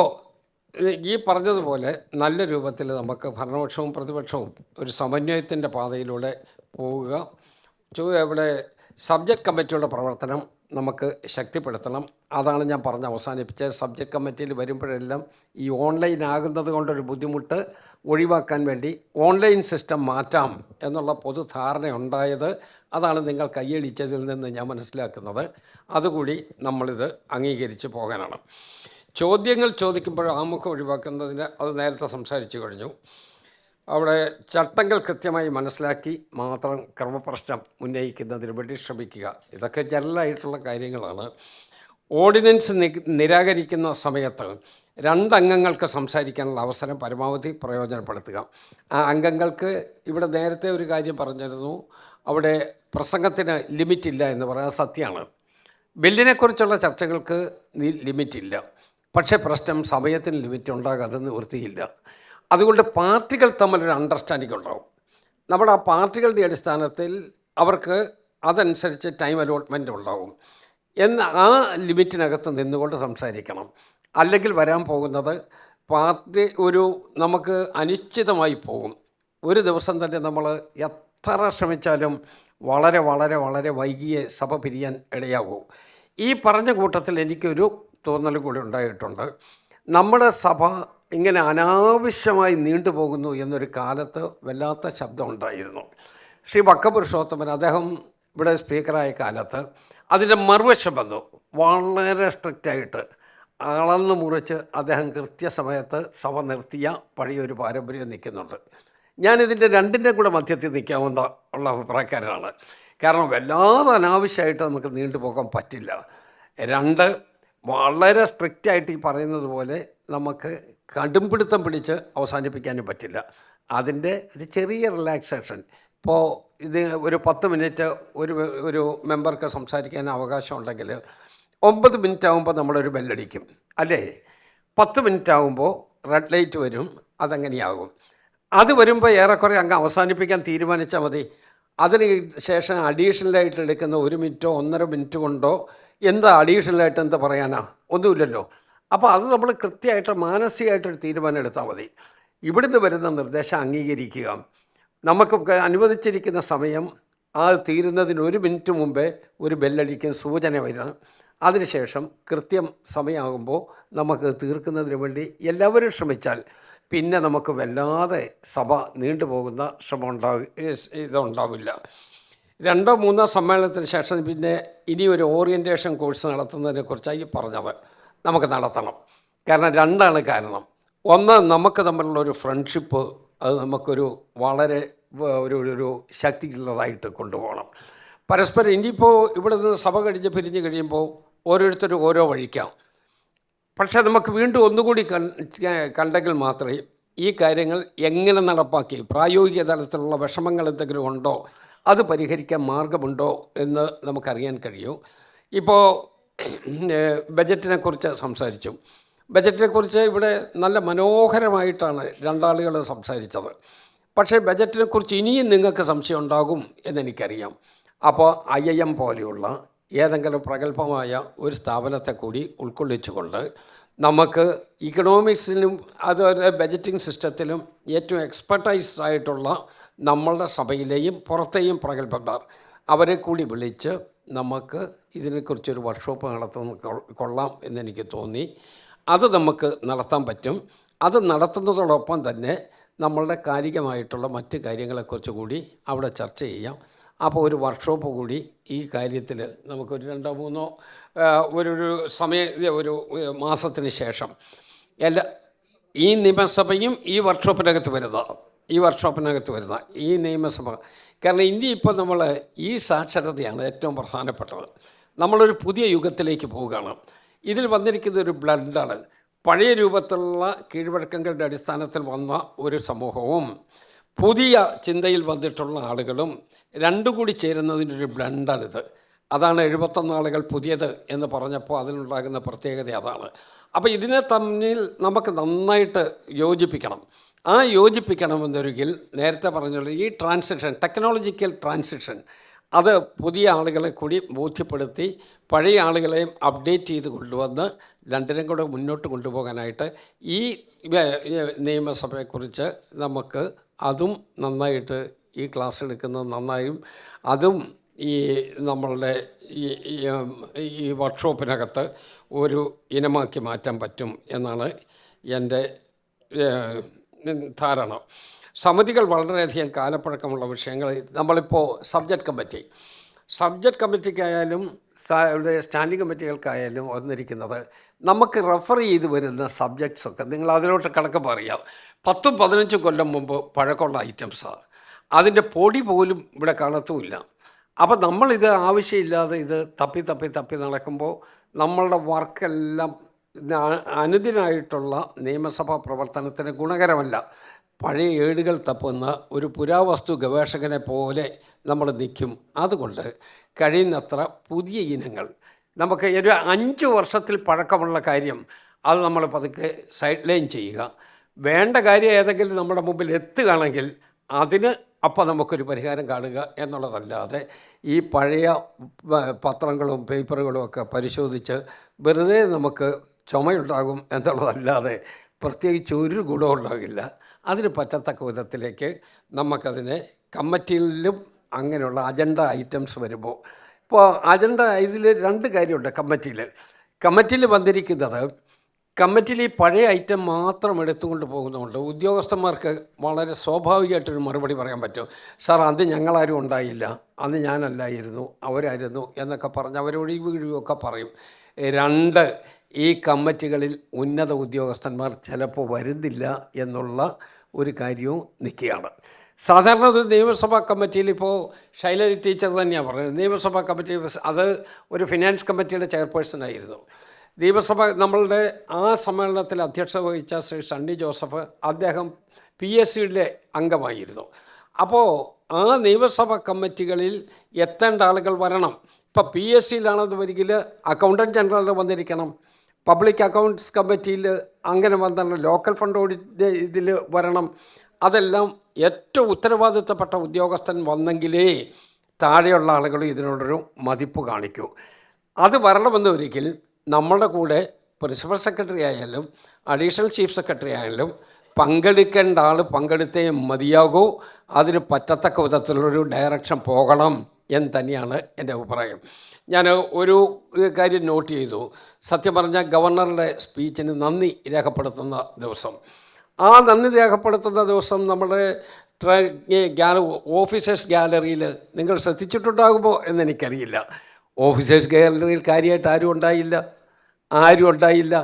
ഈ പറഞ്ഞതുപോലെ നല്ല രൂപത്തിൽ നമുക്ക് ഭരണപക്ഷവും പ്രതിപക്ഷവും ഒരു സമന്വയത്തിൻ്റെ പാതയിലൂടെ പോവുക. ഇവിടെ സബ്ജക്റ്റ് കമ്മിറ്റിയുടെ പ്രവർത്തനം നമുക്ക് ശക്തിപ്പെടുത്തണം. അതാണ് ഞാൻ പറഞ്ഞ് അവസാനിപ്പിച്ചത്. സബ്ജക്റ്റ് കമ്മിറ്റിയിൽ വരുമ്പോഴെല്ലാം ഈ ഓൺലൈൻ ആകുന്നത് കൊണ്ടൊരു ബുദ്ധിമുട്ട് ഒഴിവാക്കാൻ വേണ്ടി ഓൺലൈൻ സിസ്റ്റം മാറ്റാം എന്നുള്ള പൊതുധാരണ ഉണ്ടായത്. അതാണ് നിങ്ങൾ കൈയടിച്ചതിൽ നിന്ന് ഞാൻ മനസ്സിലാക്കുന്നത്. അതുകൂടി നമ്മളിത് അംഗീകരിച്ച് പോകാനാണ്. ചോദ്യങ്ങൾ ചോദിക്കുമ്പോൾ ആമുഖം ഒഴിവാക്കുന്നതിന് അത് നേരത്തെ സംസാരിച്ചു കഴിഞ്ഞു. അവിടെ ചട്ടങ്ങൾ കൃത്യമായി മനസ്സിലാക്കി മാത്രം ക്രമപ്രശ്നം ഉന്നയിക്കുന്നതിന് വേണ്ടി ശ്രമിക്കുക. ഇതൊക്കെ ജനറലായിട്ടുള്ള കാര്യങ്ങളാണ്. ഓർഡിനൻസ് നിരാകരിക്കുന്ന സമയത്ത് 2 അംഗങ്ങൾക്ക് സംസാരിക്കാനുള്ള അവസരം പരമാവധി പ്രയോജനപ്പെടുത്തുക. ആ അംഗങ്ങൾക്ക് ഇവിടെ നേരത്തെ ഒരു കാര്യം പറഞ്ഞിരുന്നു, അവിടെ പ്രസംഗത്തിന് ലിമിറ്റില്ല എന്ന് പറയാൻ സത്യമാണ്. ബില്ലിനെക്കുറിച്ചുള്ള ചർച്ചകൾക്ക് ലിമിറ്റില്ല. പക്ഷേ പ്രശ്നം സമയത്തിന് ലിമിറ്റ് ഉണ്ടാകാതെ നിവൃത്തിയില്ല. അതുകൊണ്ട് പാർട്ടികൾ തമ്മിലൊരു അണ്ടർസ്റ്റാൻഡിംഗ് ഉണ്ടാവും. നമ്മുടെ ആ പാർട്ടികളുടെ അടിസ്ഥാനത്തിൽ അവർക്ക് അതനുസരിച്ച് ടൈം അലോട്ട്മെൻറ്റ് ഉണ്ടാവും. ആ ലിമിറ്റിനകത്ത് നിന്നുകൊണ്ട് സംസാരിക്കണം. അല്ലെങ്കിൽ വരാൻ പോകുന്നത് പാർട്ടി നമുക്ക് അനിശ്ചിതമായി പോകും. ഒരു ദിവസം തന്നെ നമ്മൾ എത്ര ശ്രമിച്ചാലും വളരെ വളരെ വളരെ വൈകിയേ സഭ പിരിയാൻ ഇടയാകും. ഈ പറഞ്ഞ കൂട്ടത്തിൽ എനിക്കൊരു തോന്നൽ കൂടി ഉണ്ടായിട്ടുണ്ട്. നമ്മുടെ സഭ ഇങ്ങനെ അനാവശ്യമായി നീണ്ടുപോകുന്നു എന്നൊരു കാലത്ത് വല്ലാത്ത ശബ്ദം ഉണ്ടായിരുന്നു. ശ്രീ വക്കപുരുഷോത്തമൻ അദ്ദേഹം ഇവിടെ സ്പീക്കറായ കാലത്ത് അതിൻ്റെ മറുവശം വന്നു. വളരെ സ്ട്രിക്റ്റായിട്ട് അളന്ന് മുറിച്ച് അദ്ദേഹം കൃത്യസമയത്ത് സഭ നിർത്തിയ പഴയൊരു പാരമ്പര്യം നിൽക്കുന്നുണ്ട്. ഞാനിതിൻ്റെ രണ്ടിൻ്റെ കൂടെ മധ്യത്തിൽ നിൽക്കാവുന്ന ഉള്ള അഭിപ്രായക്കാരനാണ്. കാരണം വല്ലാതെ അനാവശ്യമായിട്ട് നമുക്ക് നീണ്ടുപോകാൻ പറ്റില്ല. 2, വളരെ സ്ട്രിക്റ്റായിട്ട് ഈ പറയുന്നത് പോലെ നമുക്ക് കടുംപിടുത്തം പിടിച്ച് അവസാനിപ്പിക്കാനും പറ്റില്ല. അതിൻ്റെ ഒരു ചെറിയ റിലാക്സേഷൻ. ഇപ്പോൾ ഇത് ഒരു 10 മിനിറ്റ് ഒരു മെമ്പർക്ക് സംസാരിക്കാൻ അവകാശം ഉണ്ടെങ്കിൽ 9 മിനിറ്റ് ആകുമ്പോൾ നമ്മളൊരു ബെല്ലടിക്കും, അല്ലേ? 10 മിനിറ്റ് ആകുമ്പോൾ റെഡ് ലൈറ്റ് വരും. അതങ്ങനെയാകും. അത് വരുമ്പോൾ ഏറെക്കുറെ അങ്ങ് അവസാനിപ്പിക്കാൻ തീരുമാനിച്ചാൽ മതി. അതിന് ശേഷം അഡീഷണലായിട്ട് എടുക്കുന്ന 1 മിനിറ്റോ 1.5 മിനിറ്റ് കൊണ്ടോ എന്താ അഡീഷണലായിട്ട് എന്താ പറയാനാ? ഒന്നുമില്ലല്ലോ. അപ്പോൾ അത് നമ്മൾ കൃത്യമായിട്ട് മാനസികമായിട്ടൊരു തീരുമാനം എടുത്താൽ മതി. ഇവിടുന്ന് വരുന്ന നിർദ്ദേശം അംഗീകരിക്കുക. നമുക്ക് അനുവദിച്ചിരിക്കുന്ന സമയം തീരുന്നതിന് 1 മിനിറ്റ് മുമ്പേ ഒരു ബെല്ലടിക്കും, സൂചന വരും. അതിനുശേഷം കൃത്യം സമയമാകുമ്പോൾ നമുക്ക് തീർക്കുന്നതിന് വേണ്ടി എല്ലാവരും ശ്രമിച്ചാൽ പിന്നെ നമുക്ക് വല്ലാതെ സഭ നീണ്ടുപോകുന്ന ഇതുണ്ടാവില്ല. 2 or 3 സമ്മേളനത്തിന് ശേഷം പിന്നെ ഇനി ഒരു ഓറിയൻറ്റേഷൻ കോഴ്സ് നടത്തുന്നതിനെക്കുറിച്ചായി പറഞ്ഞത് നമുക്ക് നടത്തണം. കാരണം 2 കാരണം. ഒന്ന്, നമുക്ക് തമ്മിലുള്ള ഒരു ഫ്രണ്ട്ഷിപ്പ് അത് നമുക്കൊരു വളരെ ഒരു ശക്തിയുള്ളതായിട്ട് കൊണ്ടുപോകണം. പരസ്പരം ഇനിയിപ്പോൾ ഇവിടെ നിന്ന് സഭ പിരിഞ്ഞ് കഴിയുമ്പോൾ ഓരോരുത്തരും ഓരോ വഴിക്കാം. പക്ഷേ നമുക്ക് വീണ്ടും ഒന്നുകൂടി കണ്ടെങ്കിൽ മാത്രമേ ഈ കാര്യങ്ങൾ എങ്ങനെ നടപ്പാക്കി, പ്രായോഗിക തലത്തിലുള്ള വിഷമങ്ങൾ എന്തെങ്കിലും ഉണ്ടോ, അത് പരിഹരിക്കാൻ മാർഗമുണ്ടോ എന്ന് നമുക്കറിയാൻ കഴിയൂ. ഇപ്പോൾ ബജറ്റിനെക്കുറിച്ച് സംസാരിച്ചു. ബജറ്റിനെക്കുറിച്ച് ഇവിടെ നല്ല മനോഹരമായിട്ടാണ് 2 ആളുകൾ സംസാരിച്ചത്. പക്ഷേ ബജറ്റിനെക്കുറിച്ച് ഇനിയും നിങ്ങൾക്ക് സംശയം ഉണ്ടാകും എന്നെനിക്കറിയാം. അപ്പോൾ IIM പോലെയുള്ള ഏതെങ്കിലും പ്രഗത്ഭമായ ഒരു സ്ഥാപനത്തെ കൂടി ഉൾക്കൊള്ളിച്ചുകൊണ്ട് നമുക്ക് ഇക്കണോമിക്സിലും അതുപോലെ ബജറ്റിംഗ് സിസ്റ്റത്തിലും ഏറ്റവും എക്സ്പെർട്ടൈസ്ഡ് ആയിട്ടുള്ള നമ്മളുടെ സഭയിലെയും പുറത്തെയും പ്രഗത്ഭന്മാർ അവരെ കൂടി വിളിച്ച് നമുക്ക് ഇതിനെക്കുറിച്ചൊരു വർക്ക്ഷോപ്പ് നടത്തുന്ന കൊള്ളാം എന്നെനിക്ക് തോന്നി. അത് നമുക്ക് നടത്താൻ പറ്റും. അത് നടത്തുന്നതോടൊപ്പം തന്നെ നമ്മളുടെ കാലികമായിട്ടുള്ള മറ്റ് കാര്യങ്ങളെക്കുറിച്ച് കൂടി അവിടെ ചർച്ച ചെയ്യാം. അപ്പോൾ ഒരു വർക്ക്ഷോപ്പ് കൂടി ഈ കാര്യത്തിൽ നമുക്കൊരു 2-3 ഒരു മാസത്തിന് ശേഷം ഈ നിയമസഭയും ഈ വർക്ക്ഷോപ്പിനകത്ത് വരുന്നത് ഈ വർക്ക്ഷോപ്പിനകത്ത് വരുന്ന ഈ നിയമസഭ. കാരണം ഇന്ത്യ ഇപ്പോൾ നമ്മൾ ഈ സാക്ഷരതയാണ് ഏറ്റവും പ്രധാനപ്പെട്ടത്. നമ്മളൊരു പുതിയ യുഗത്തിലേക്ക് പോവുകയാണ്. ഇതിൽ വന്നിരിക്കുന്ന ഒരു ബ്ലഡാണ്. പഴയ രൂപത്തിലുള്ള കീഴ്വഴക്കങ്ങളുടെ അടിസ്ഥാനത്തിൽ വന്ന ഒരു സമൂഹവും പുതിയ ചിന്തയിൽ വന്നിട്ടുള്ള ആളുകളും രണ്ടും കൂടി ചേരുന്നതിനൊരു ബ്ലണ്ടാണിത്. അതാണ് 71 ആളുകൾ പുതിയത് എന്ന് പറഞ്ഞപ്പോൾ അതിനുണ്ടാകുന്ന പ്രത്യേകത അതാണ്. അപ്പോൾ ഇതിനെ തമ്മിൽ നമുക്ക് നന്നായിട്ട് യോജിപ്പിക്കണം. ആ യോജിപ്പിക്കണമെന്നൊരിക്കൽ നേരത്തെ പറഞ്ഞുള്ള ഈ ട്രാൻസിഷൻ, ടെക്നോളജിക്കൽ ട്രാൻസിഷൻ, അത് പുതിയ ആളുകളെ കൂടി ബോധ്യപ്പെടുത്തി പഴയ ആളുകളെയും അപ്ഡേറ്റ് ചെയ്ത് കൊണ്ടുവന്ന് രണ്ടിനും കൂടെ മുന്നോട്ട് കൊണ്ടുപോകാനായിട്ട് ഈ നിയമസഭയെക്കുറിച്ച് നമുക്ക് അതും നന്നായിട്ട് ഈ ക്ലാസ് എടുക്കുന്നത് നന്നായും അതും ഈ നമ്മളുടെ ഈ വർക്ക്ഷോപ്പിനകത്ത് ഒരു ഇനമാക്കി മാറ്റാൻ പറ്റും എന്നാണ് എൻ്റെ ധാരണ. സമിതികൾ വളരെയധികം കാലപ്പഴക്കമുള്ള വിഷയങ്ങൾ. നമ്മളിപ്പോൾ സബ്ജക്റ്റ് കമ്മിറ്റിക്കായാലും സ്റ്റാൻഡിംഗ് കമ്മിറ്റികൾക്കായാലും വന്നിരിക്കുന്നത് നമുക്ക് റെഫർ ചെയ്ത് വരുന്ന സബ്ജക്ട്സൊക്കെ നിങ്ങൾ അതിലോട്ട് കണക്കുമ്പോൾ അറിയാം. 10-15 കൊല്ലം മുമ്പ് പഴക്കമുള്ള ഐറ്റംസാണ്. അതിൻ്റെ പൊടി പോലും ഇവിടെ കാണത്തുമില്ല. അപ്പം നമ്മളിത് ആവശ്യമില്ലാതെ ഇത് തപ്പി നടക്കുമ്പോൾ നമ്മളുടെ വർക്കെല്ലാം അനുദിനായിട്ടുള്ള നിയമസഭാ പ്രവർത്തനത്തിന് ഗുണകരമല്ല. പഴയ ഏടുകൾ തപ്പുന്ന ഒരു പുരാവസ്തു ഗവേഷകനെ പോലെ നമ്മൾ നിൽക്കും. അതുകൊണ്ട് കഴിയുന്നത്ര പുതിയ ഇനങ്ങൾ നമുക്ക് ഒരു 5 വർഷത്തിൽ പഴക്കമുള്ള കാര്യം അത് നമ്മൾ പതുക്കെ സൈഡ് ലൈൻ ചെയ്യുക. വേണ്ട കാര്യം ഏതെങ്കിലും നമ്മുടെ മുമ്പിൽ എത്തുകയാണെങ്കിൽ അതിന് അപ്പോൾ നമുക്കൊരു പരിഹാരം കാണുക എന്നുള്ളതല്ലാതെ ഈ പഴയ പത്രങ്ങളും പേപ്പറുകളും ഒക്കെ പരിശോധിച്ച് വെറുതെ നമുക്ക് ചുമയുണ്ടാകും എന്നുള്ളതല്ലാതെ പ്രത്യേകിച്ച് ഒരു ഗുണവും ഉണ്ടാകില്ല. അതിന് പറ്റത്തക്ക വിധത്തിലേക്ക് നമുക്കതിനെ കമ്മിറ്റിയിലും അങ്ങനെയുള്ള അജണ്ട ഐറ്റംസ് വരുമ്പോൾ ഇപ്പോൾ അജണ്ട ഇതിൽ 2 കാര്യമുണ്ട്. കമ്മിറ്റിയിൽ വന്നിരിക്കുന്നത് കമ്മിറ്റിയിൽ ഈ പഴയ ഐറ്റം മാത്രം എടുത്തുകൊണ്ട് പോകുന്നതുകൊണ്ട് ഉദ്യോഗസ്ഥന്മാർക്ക് വളരെ സ്വാഭാവികമായിട്ടൊരു മറുപടി പറയാൻ പറ്റും. സാർ അത് ഞങ്ങളാരും ഉണ്ടായില്ല, അന്ന് ഞാനല്ലായിരുന്നു, അവരായിരുന്നു എന്നൊക്കെ പറഞ്ഞ് അവരൊഴിവൊക്കെ പറയും. 2, ഈ കമ്മിറ്റികളിൽ ഉന്നത ഉദ്യോഗസ്ഥന്മാർ ചിലപ്പോൾ വരുന്നില്ല എന്നുള്ള ഒരു കാര്യവും നിൽക്കുകയാണ്. സാധാരണ ഒരു നിയമസഭാ കമ്മിറ്റിയിൽ ഇപ്പോൾ ശൈലജ ടീച്ചർ തന്നെയാണ് പറയുന്നത്. നിയമസഭാ കമ്മിറ്റി അത് ഒരു ഫിനാൻസ് കമ്മിറ്റിയുടെ ചെയർപേഴ്സണായിരുന്നു. നമ്മളുടെ ആ സമ്മേളനത്തിൽ അധ്യക്ഷത വഹിച്ച ശ്രീ സണ്ണി ജോസഫ്, അദ്ദേഹം PSCയുടെ അംഗമായിരുന്നു. അപ്പോൾ ആ നിയമസഭാ കമ്മിറ്റികളിൽ എത്തേണ്ട ആളുകൾ വരണം. ഇപ്പോൾ PSCയിലാണെന്ന് വരികിൽ അക്കൗണ്ടൻറ്റ് ജനറൽ വന്നിരിക്കണം, പബ്ലിക് അക്കൗണ്ട്സ് കമ്മിറ്റിയിൽ അങ്ങനെ വന്നാൽ ലോക്കൽ ഫണ്ട് ഓഡിറ്റ് ഇതിൽ വരണം. അതെല്ലാം ഏറ്റവും ഉത്തരവാദിത്തപ്പെട്ട ഉദ്യോഗസ്ഥൻ വന്നെങ്കിലേ താഴെയുള്ള ആളുകൾ ഇതിനോടൊരു മതിപ്പ് കാണിക്കൂ. അത് വരണമെന്ന് ഒരിക്കൽ നമ്മളുടെ കൂടെ പ്രിൻസിപ്പൽ സെക്രട്ടറി ആയാലും അഡീഷണൽ ചീഫ് സെക്രട്ടറി ആയാലും പങ്കെടുക്കേണ്ട ആൾ പങ്കെടുത്തേ മതിയാകൂ. അതിന് പറ്റത്തക്ക വിധത്തിലുള്ളൊരു ഡയറക്ഷൻ പോകണം എന്ന് തന്നെയാണ് എൻ്റെ അഭിപ്രായം. ഞാൻ ഒരു കാര്യം നോട്ട് ചെയ്തു. സത്യം പറഞ്ഞാൽ ഗവർണറുടെ സ്പീച്ചിന് നന്ദി രേഖപ്പെടുത്തുന്ന ദിവസം, ആ നന്ദി രേഖപ്പെടുത്തുന്ന ദിവസം നമ്മുടെ ഓഫീസേഴ്സ് ഗാലറിയിൽ നിങ്ങൾ ശ്രദ്ധിച്ചിട്ടുണ്ടാകുമോ എന്നെനിക്കറിയില്ല. ഓഫീസേഴ്സ് ഗാലറിയിൽ കാര്യമായിട്ട് ആരും ഉണ്ടായില്ല.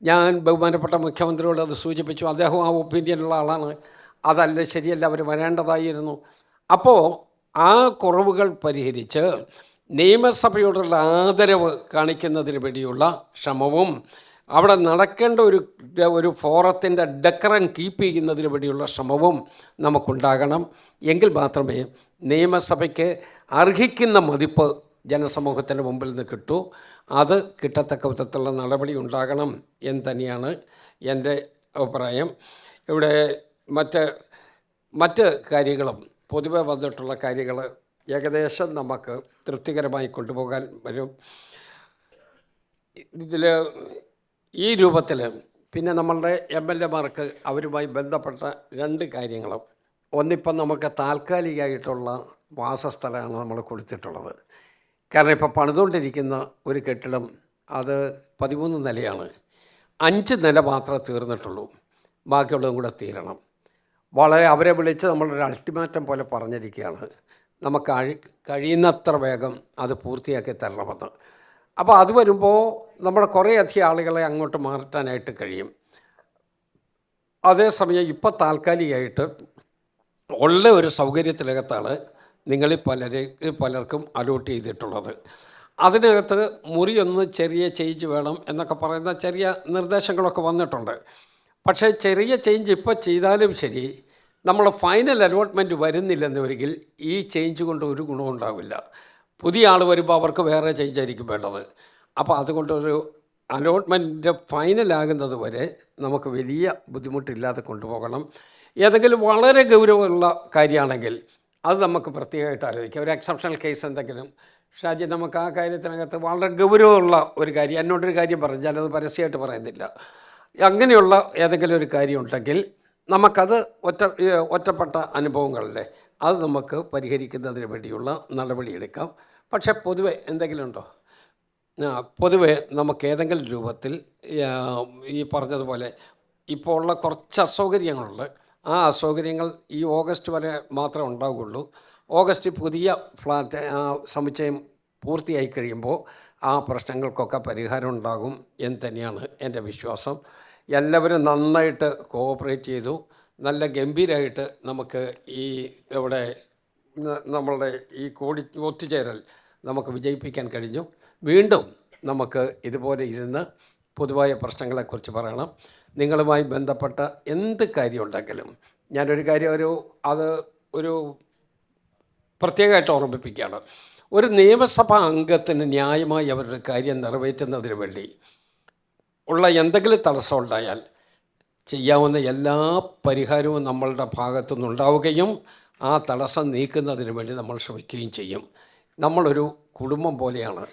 ഞാൻ ബഹുമാനപ്പെട്ട മുഖ്യമന്ത്രിയോട് അത് സൂചിപ്പിച്ചു. അദ്ദേഹം ആ ഒപ്പീനിയനുള്ള ആളാണ്. അതല്ല, ശരിയല്ല, അവർ വരേണ്ടതായിരുന്നു. അപ്പോൾ ആ കുറവുകൾ പരിഹരിച്ച് നിയമസഭയോടുള്ള ആദരവ് കാണിക്കുന്നതിന് വേണ്ടിയുള്ള ശ്രമവും അവിടെ നടക്കേണ്ട ഒരു ഫോറത്തിൻ്റെ ഡെക്കറം കീപ്പ് ചെയ്യുന്നതിന് വേണ്ടിയുള്ള ശ്രമവും നമുക്കുണ്ടാകണം. എങ്കിൽ മാത്രമേ നിയമസഭയ്ക്ക് അർഹിക്കുന്ന മതിപ്പ് ജനസമൂഹത്തിൻ്റെ മുമ്പിൽ നിന്ന് കിട്ടൂ. അത് കിട്ടത്തക്ക വിധത്തിലുള്ള നടപടി ഉണ്ടാകണം എന്ന് തന്നെയാണ് എൻ്റെ അഭിപ്രായം. ഇവിടെ മറ്റ് കാര്യങ്ങളും പൊതുവെ വന്നിട്ടുള്ള കാര്യങ്ങൾ ഏകദേശം നമുക്ക് തൃപ്തികരമായി കൊണ്ടുപോകാൻ വരും. ഇതിൽ ഈ രൂപത്തിൽ പിന്നെ നമ്മളുടെ MLAമാർക്ക് അവരുമായി ബന്ധപ്പെട്ട 2 കാര്യങ്ങളും, ഒന്നിപ്പം നമുക്ക് താൽക്കാലികമായിട്ടുള്ള വാസസ്ഥലമാണ് നമ്മൾ കൊടുത്തിട്ടുള്ളത്. കാരണം ഇപ്പോൾ പണിതുകൊണ്ടിരിക്കുന്ന ഒരു കെട്ടിടം അത് 13 നിലയാണ്. 5 നില മാത്രമേ തീർന്നിട്ടുള്ളൂ, ബാക്കിയുള്ളതും കൂടെ തീരണം. അവരെ വിളിച്ച് നമ്മളൊരു അൾട്ടിമാറ്റം പോലെ പറഞ്ഞിരിക്കുകയാണ്, നമുക്ക് കഴിയുന്നത്ര വേഗം അത് പൂർത്തിയാക്കി തരണമെന്ന്. അപ്പോൾ അത് വരുമ്പോൾ നമ്മുടെ കുറേയധികം ആളുകളെ അങ്ങോട്ട് മാറ്റാനായിട്ട് കഴിയും. അതേസമയം ഇപ്പോൾ താൽക്കാലികമായിട്ട് ഉള്ള ഒരു സൗകര്യത്തിനകത്താണ് നിങ്ങളിൽ പലർക്കും അലോട്ട് ചെയ്തിട്ടുള്ളത്. അതിനകത്ത് മുറിയൊന്ന് ചെറിയ ചേഞ്ച് വേണം എന്നൊക്കെ പറയുന്ന ചെറിയ നിർദ്ദേശങ്ങളൊക്കെ വന്നിട്ടുണ്ട്. പക്ഷേ ചെറിയ ചേഞ്ച് ഇപ്പോൾ ചെയ്താലും ശരി, നമ്മൾ ഫൈനൽ അലോട്ട്മെൻറ്റ് വരുന്നില്ലെന്ന് വരികിൽ ഈ ചേഞ്ച് കൊണ്ട് ഒരു ഗുണവും ഉണ്ടാവില്ല. പുതിയ ആൾ വരുമ്പോൾ അവർക്ക് വേറെ ചേഞ്ച് ആയിരിക്കും വേണ്ടത്. അപ്പോൾ അതുകൊണ്ടൊരു അലോട്ട്മെൻറ്റ് ഫൈനലാകുന്നത് വരെ നമുക്ക് വലിയ ബുദ്ധിമുട്ടില്ലാതെ കൊണ്ടുപോകണം. ഏതെങ്കിലും വളരെ ഗൗരവമുള്ള കാര്യമാണെങ്കിൽ അത് നമുക്ക് പ്രത്യേകമായിട്ട് ആലോചിക്കാം. ഒരു എക്സെപ്ഷണൽ കേസ് എന്തെങ്കിലും, ഷാജി, നമുക്ക് ആ കാര്യത്തിനകത്ത് വളരെ ഗൗരവമുള്ള ഒരു കാര്യം, എന്നോടൊരു കാര്യം പറഞ്ഞാൽ അത് പരസ്യമായിട്ട് പറയുന്നില്ല, അങ്ങനെയുള്ള ഏതെങ്കിലും ഒരു കാര്യം ഉണ്ടെങ്കിൽ നമുക്കത് ഒറ്റപ്പെട്ട അനുഭവങ്ങളല്ലേ, അത് നമുക്ക് പരിഹരിക്കുന്നതിന് വേണ്ടിയുള്ള നടപടിയെടുക്കാം. പക്ഷേ പൊതുവെ എന്തെങ്കിലും ഉണ്ടോ? പൊതുവെ നമുക്ക് ഏതെങ്കിലും രൂപത്തിൽ ഈ പറഞ്ഞതുപോലെ ഇപ്പോൾ ഉള്ള കുറച്ച് അസൗകര്യങ്ങളുണ്ട്. ആ അസൗകര്യങ്ങൾ ഈ ഓഗസ്റ്റ് വരെ മാത്രമേ ഉണ്ടാവുകയുള്ളൂ. ഓഗസ്റ്റ് പുതിയ ഫ്ലാറ്റ് സമുച്ചയം പൂർത്തിയായി കഴിയുമ്പോൾ ആ പ്രശ്നങ്ങൾക്കൊക്കെ പരിഹാരം ഉണ്ടാകും എന്ന് തന്നെയാണ് എൻ്റെ വിശ്വാസം. എല്ലാവരും നന്നായിട്ട് കോഓപ്പറേറ്റ് ചെയ്തു. നല്ല ഗംഭീരമായിട്ട് നമുക്ക് ഈ ഇവിടെ നമ്മളുടെ ഈ ഒത്തുചേരൽ നമുക്ക് വിജയിപ്പിക്കാൻ കഴിഞ്ഞു. വീണ്ടും നമുക്ക് ഇതുപോലെ ഇരുന്ന് പൊതുവായ പ്രശ്നങ്ങളെക്കുറിച്ച് പറയണം. നിങ്ങളുമായി ബന്ധപ്പെട്ട എന്ത് കാര്യമുണ്ടെങ്കിലും ഞാനൊരു കാര്യം ഒരു പ്രത്യേകമായിട്ട് ഓർമ്മിപ്പിക്കുകയാണ്. ഒരു നിയമസഭാ അംഗത്തിന് ന്യായമായി അവരുടെ കാര്യം നിറവേറ്റുന്നതിന് വേണ്ടി ഉള്ള എന്തെങ്കിലും തടസ്സം ഉണ്ടായാൽ ചെയ്യാവുന്ന എല്ലാ പരിഹാരവും നമ്മളുടെ ഭാഗത്തു നിന്നുണ്ടാവുകയും ആ തടസ്സം നീക്കുന്നതിന് വേണ്ടി നമ്മൾ ശ്രമിക്കുകയും ചെയ്യും. നമ്മളൊരു കുടുംബം പോലെയാണ്.